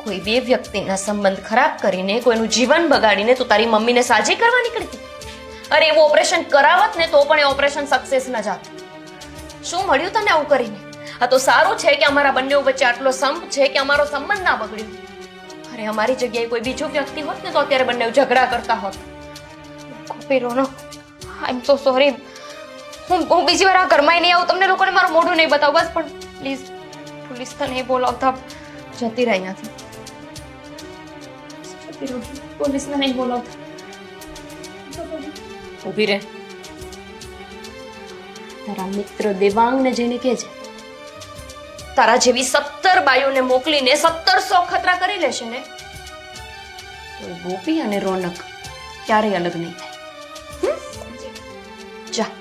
કોઈ 2 વ્યક્તિના સંબંધ ખરાબ કરીને કોઈનું જીવન બગાડીને તું તારી મમ્મીને સાજી કરવા નીકળી. અરે એવું ઓપરેશન કરાવત ને તો પણ એ ઓપરેશન સક્સેસ ન જાત. શું મળ્યું તને આવું કરીને? આ તો સારું છે કે અમારા બંને વચ્ચે આટલો સંપ છે કે અમારો સંબંધ ના બગડ્યો. અરે અમારી જગ્યાએ કોઈ બીજો વ્યક્તિ હોત ને તો અત્યારે બંને ઝઘડા કરતા હોત. ગોપી રોનો, આઈ એમ સો સોરી. હું બીજી વાર આ ઘરમાં નહીં આવું. તમને લોકોને મારું મોઢું નહીં બતાવું બસ. પણ પ્લીઝ પોલીસને નહીં બોલાવતા. જતી રહી નથી. પોલીસને નહીં બોલાવતા. ઊભી રહે. તારા મિત્ર દેવાંગને જઈને કહેજે તારા જેવી 17 બાઈઓને મોકલીને 1700 ખતરા કરી લેશે ને તો ગોપી અને રોનક ક્યારેય અલગ નહીં થાય. જા.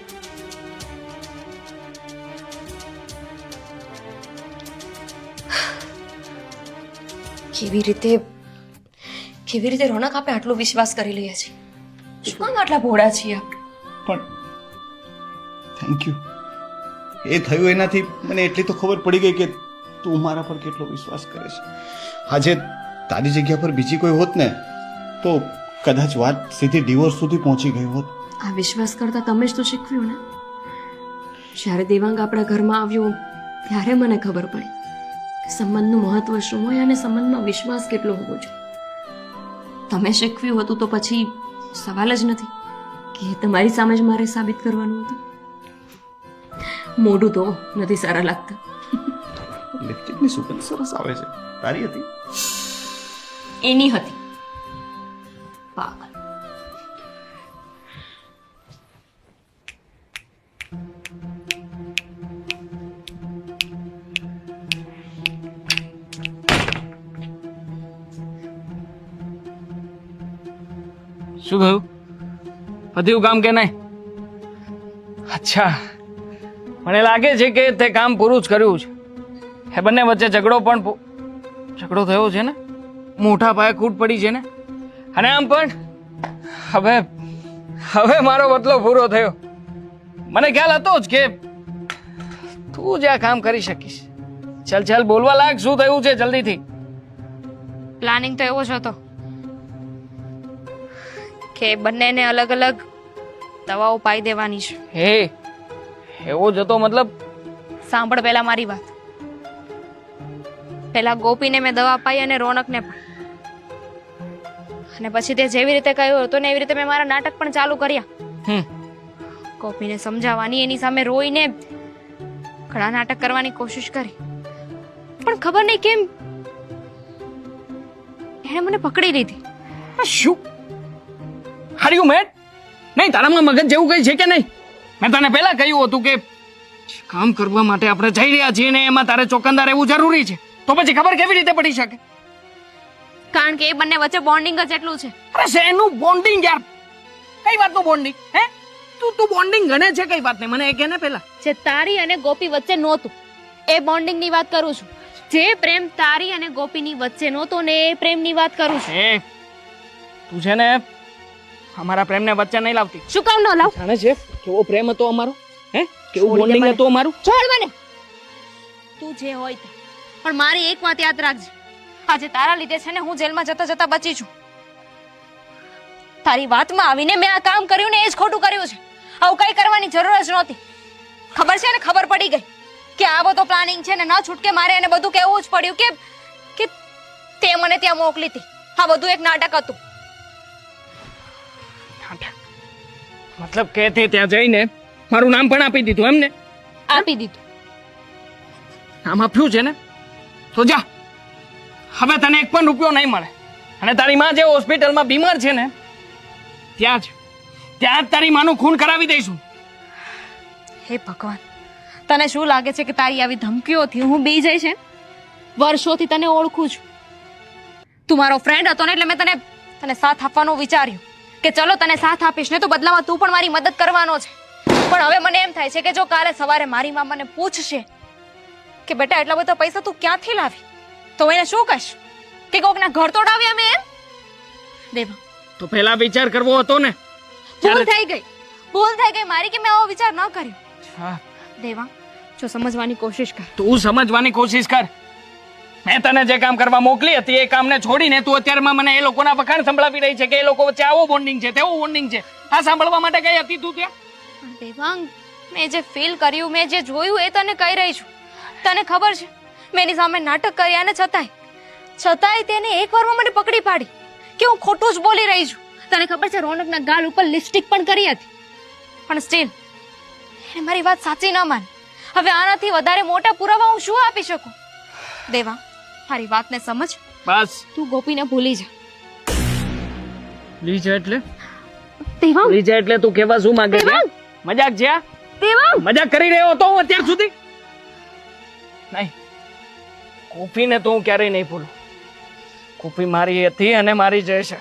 કેવી રીતે રોનક આપણે આટલો વિશ્વાસ કરી લઈએ છીએ? શું કામ આટલા ભોળા છીએ આપણે? પણ થેન્ક યુ. એ થયું એનાથી મને એટલી તો ખબર પડી ગઈ કે તું મારા પર કેટલો વિશ્વાસ કરે છે. આજે તારી જગ્યા પર બીજી કોઈ હોત ને તો કદાચ વાત સીધી ડિવોર્સ સુધી પહોંચી ગઈ હોત. આ વિશ્વાસ કરતા તમે જ તો શીખવ્યું ને. જ્યારે દેવાંગ આપણા ઘરમાં આવ્યો ત્યારે મને ખબર પડી કે સંબંધનું મહત્વ શું હોય અને સંબંધમાં વિશ્વાસ કેટલો હોવો જોઈએ. તમે શીખવ્યું હતું તો પછી સવાલ જ નથી કે તમારી સામે જ મારે સાબિત કરવાનું હતું. મોઢું તો નથી સારા લાગતા. લિપસ્ટિકની સુગંધ સરસ આવે છે. તારી હતી? એની હતી. પાગલ. શું થયું? પત્યું કામ કે નહીં? અચ્છા, મને લાગે છે કે તે કામ પૂરું જ કર્યું છે. એ બંને વચ્ચે ઝઘડો થયો છે ને, મોટા પાયે ખૂટ પડી છે ને, અને આમ પણ હવે મારો બદલો પૂરો થયો. મને ખ્યાલ હતો જ કે તું જ આ કામ કરી શકીશ. ચાલ બોલવા લાગ, શું થયું છે જલ્દીથી? પ્લાનિંગ તો એવો જ હતો કે બંનેને અલગ અલગ દવાઓ પાઈ દેવાની છે. હે, એવો જ હતો મતલબ? સાંભળ પહેલા મારી વાત. પહેલા ગોપીને મેં દવા પાઈ અને રોનકને પણ, અને પછી તે જેવી રીતે કહ્યું હતું ને એવી રીતે મેં મારા નાટક પણ ચાલુ કર્યા. ગોપીને સમજાવવાની, એની સામે રોઈને ઘણા નાટક કરવાની કોશિશ કરી, પણ ખબર નહીં કેમ એણે મને પકડી લીધી. શું? આર યુ મેડ? નહીં, તારામાં મગજ જેવું કઈ છે કે નહીં? મેં તને પહેલા કહ્યું હતું કે કામ કરવા માટે આપણે જઈ રહ્યા છીએ ને એમાં તારે ચોકંદાર રહેવું જરૂરી છે. તો પછી ખબર કેવી રીતે પડી શકે? કારણ કે એ બંને વચ્ચે બોન્ડિંગ જ એટલું છે. અરે શેનું બોન્ડિંગ યાર? કઈ વાતનું બોન્ડિંગ? હે, તું બોન્ડિંગ ગણે છે કઈ વાત ને? મને એ કે ને પહેલા. જે તારી અને ગોપી વચ્ચે નહોતું એ બોન્ડિંગ ની વાત કરું છું. જે પ્રેમ તારી અને ગોપીની વચ્ચે નહોતો ને એ પ્રેમની વાત કરું છું. એ તું છે ને અમારા પ્રેમને વચ્ચે નહીં લાવતી. શું કામ ન લાવ? જાણે છે કેવો પ્રેમ હતો અમારો? હે, કેવું બોન્ડિંગ હતું અમારું? છોડ મને. તું જે હોય તે, પણ મારી એક વાત યાદ રાખજે. આજે તારા લીધે છે ને હું જેલમાં જતા જતા બચી છું. તારી વાતમાં આવીને મેં આ કામ કર્યું ને એ જ ખોટું કર્યું છે. આવું કઈ કરવાની જરૂર જ નહોતી. ખબર છે ને, ખબર પડી ગઈ કે આ બધો પ્લાનિંગ છે ને ન છૂટકે મારે એને બધું કહેવું જ પડ્યું કે તે મને ત્યાં મોકલી હતી. આ બધું એક નાટક હતું. મતલબ કે તે ત્યાં જઈને મારું નામ પણ આપી દીધું એમને? આપી દીધું. નામ આપ્યું છે ને, તો જા. હવે તને એક પણ રૂપિયો નહીં મળે. અને તારી માં જે હોસ્પિટલમાં બીમાર છે ને ત્યાં જ તારી માનું ખૂન કરાવી દઈશું. હે ભગવાન, તને શું લાગે છે કે તારી આવી ધમકીઓથી હું બી જઈશ? વર્ષોથી તને ઓળખું છું. તું મારો ફ્રેન્ડ હતો ને એટલે મેં તને સાથ આપવાનું વિચાર્યું કે ચલો તને સાથ આપીશ ને તો બદલામાં તું પણ મારી મદદ કરવાનો છે. પણ હવે મને એમ થાય છે કે જો કાલે સવારે મારી માં મને પૂછશે કે બેટા એટલા બધા પૈસા તું ક્યાંથી લાવી, તો એને શું કહીશ? કે કોકના ઘર તોડાવ્યા મેં? એમ દેવા, તો પહેલા વિચાર કરવો હતો ને. ભૂલ થઈ ગઈ મારી કે મેં આવો વિચાર ન કર્યો. હા દેવા, જો સમજવાની કોશિશ કર. તું સમજવાની કોશિશ કર. મેં તને જે કામ કરવા મોકલી હતી એ કામને છોડીને તું અત્યારમાં મને એ લોકોના વખાણ સંભળાવી રહી છે કે એ લોકો વચ્ચે આવો બોન્ડિંગ છે, તેવો બોન્ડિંગ છે. આ સાંભળવા માટે ગઈ હતી તું ત્યાં? પણ દેવાંગ, મેં જે ફીલ કર્યું, મેં જે જોયું એ તને કહી રહી છું. તને ખબર છે મેં એની સામે નાટક કર્યા અને છતાંય તેને એક વારમાં મને પકડી પાડી કે હું ખોટું જ બોલી રહી છું. તને ખબર છે રોનકના ગાલ ઉપર લિપસ્ટિક પણ કરી હતી, પણ સ્ટીલ એને મારી વાત સાચી ન માની. હવે આનાથી વધારે મોટા પુરાવા હું શું આપી શકું? દેવા, મારી વાતને સમજ. બસ તું ગોપીને ભૂલી જા. ભૂલી જા એટલે? દેવાંગ, ભૂલી જા એટલે તું કેવા શું માંગે છે? મજાક છે આ? દેવાંગ, મજાક કરી રહ્યો હતો હું અત્યાર સુધી? નહીં, કુફીને તો હું ક્યારેય નહીં ભૂલું. કુફી મારી હતી અને મારી જ છે.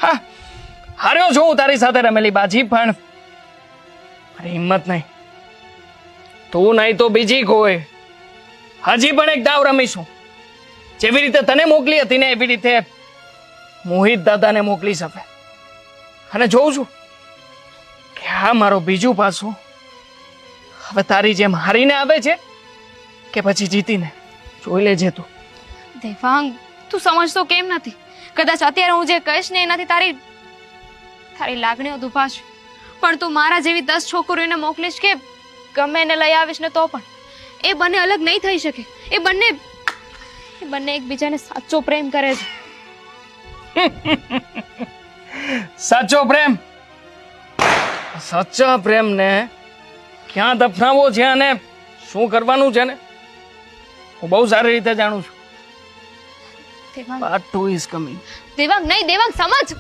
હા, હાર્યો છું હું તારી સાથે રમેલી બાજી, પણ મારી હિંમત નહીં. તું નહીં તો બીજી કોઈ. હજી પણ એક દાવ રમીશું. જેવી રીતે તને મોકલી હતી ને એવી રીતે મોહિત દાદાને મોકલી શકે. અને જોઉં છું કે આ મારો બીજું પાછું હવે તારી જેમ હારીને આવે છે કે પછી જીતીને. જોઈ લેજે તું. દેવાંગ, તું સમજતો કેમ નથી? કદાચ અત્યારે હું જે કહીશ ને એનાથી તારી લાગણીઓ દુભાશે, પણ તું મારા જેવી 10 છોકરીઓને મોકલીશ કે ગમે એને લઈ આવીશ ને તો પણ એ બંને અલગ નહીં થઈ શકે. એ બંને એકબીજાને સાચો પ્રેમ કરે છે. સાચો પ્રેમ? સાચા પ્રેમને ક્યાં દફનાવવો છે અને શું કરવાનું છે ને હું બહુ સારી રીતે જાણું છું. Devang, part 2 is coming. Devang નહીં, દેવાંગ સમજ.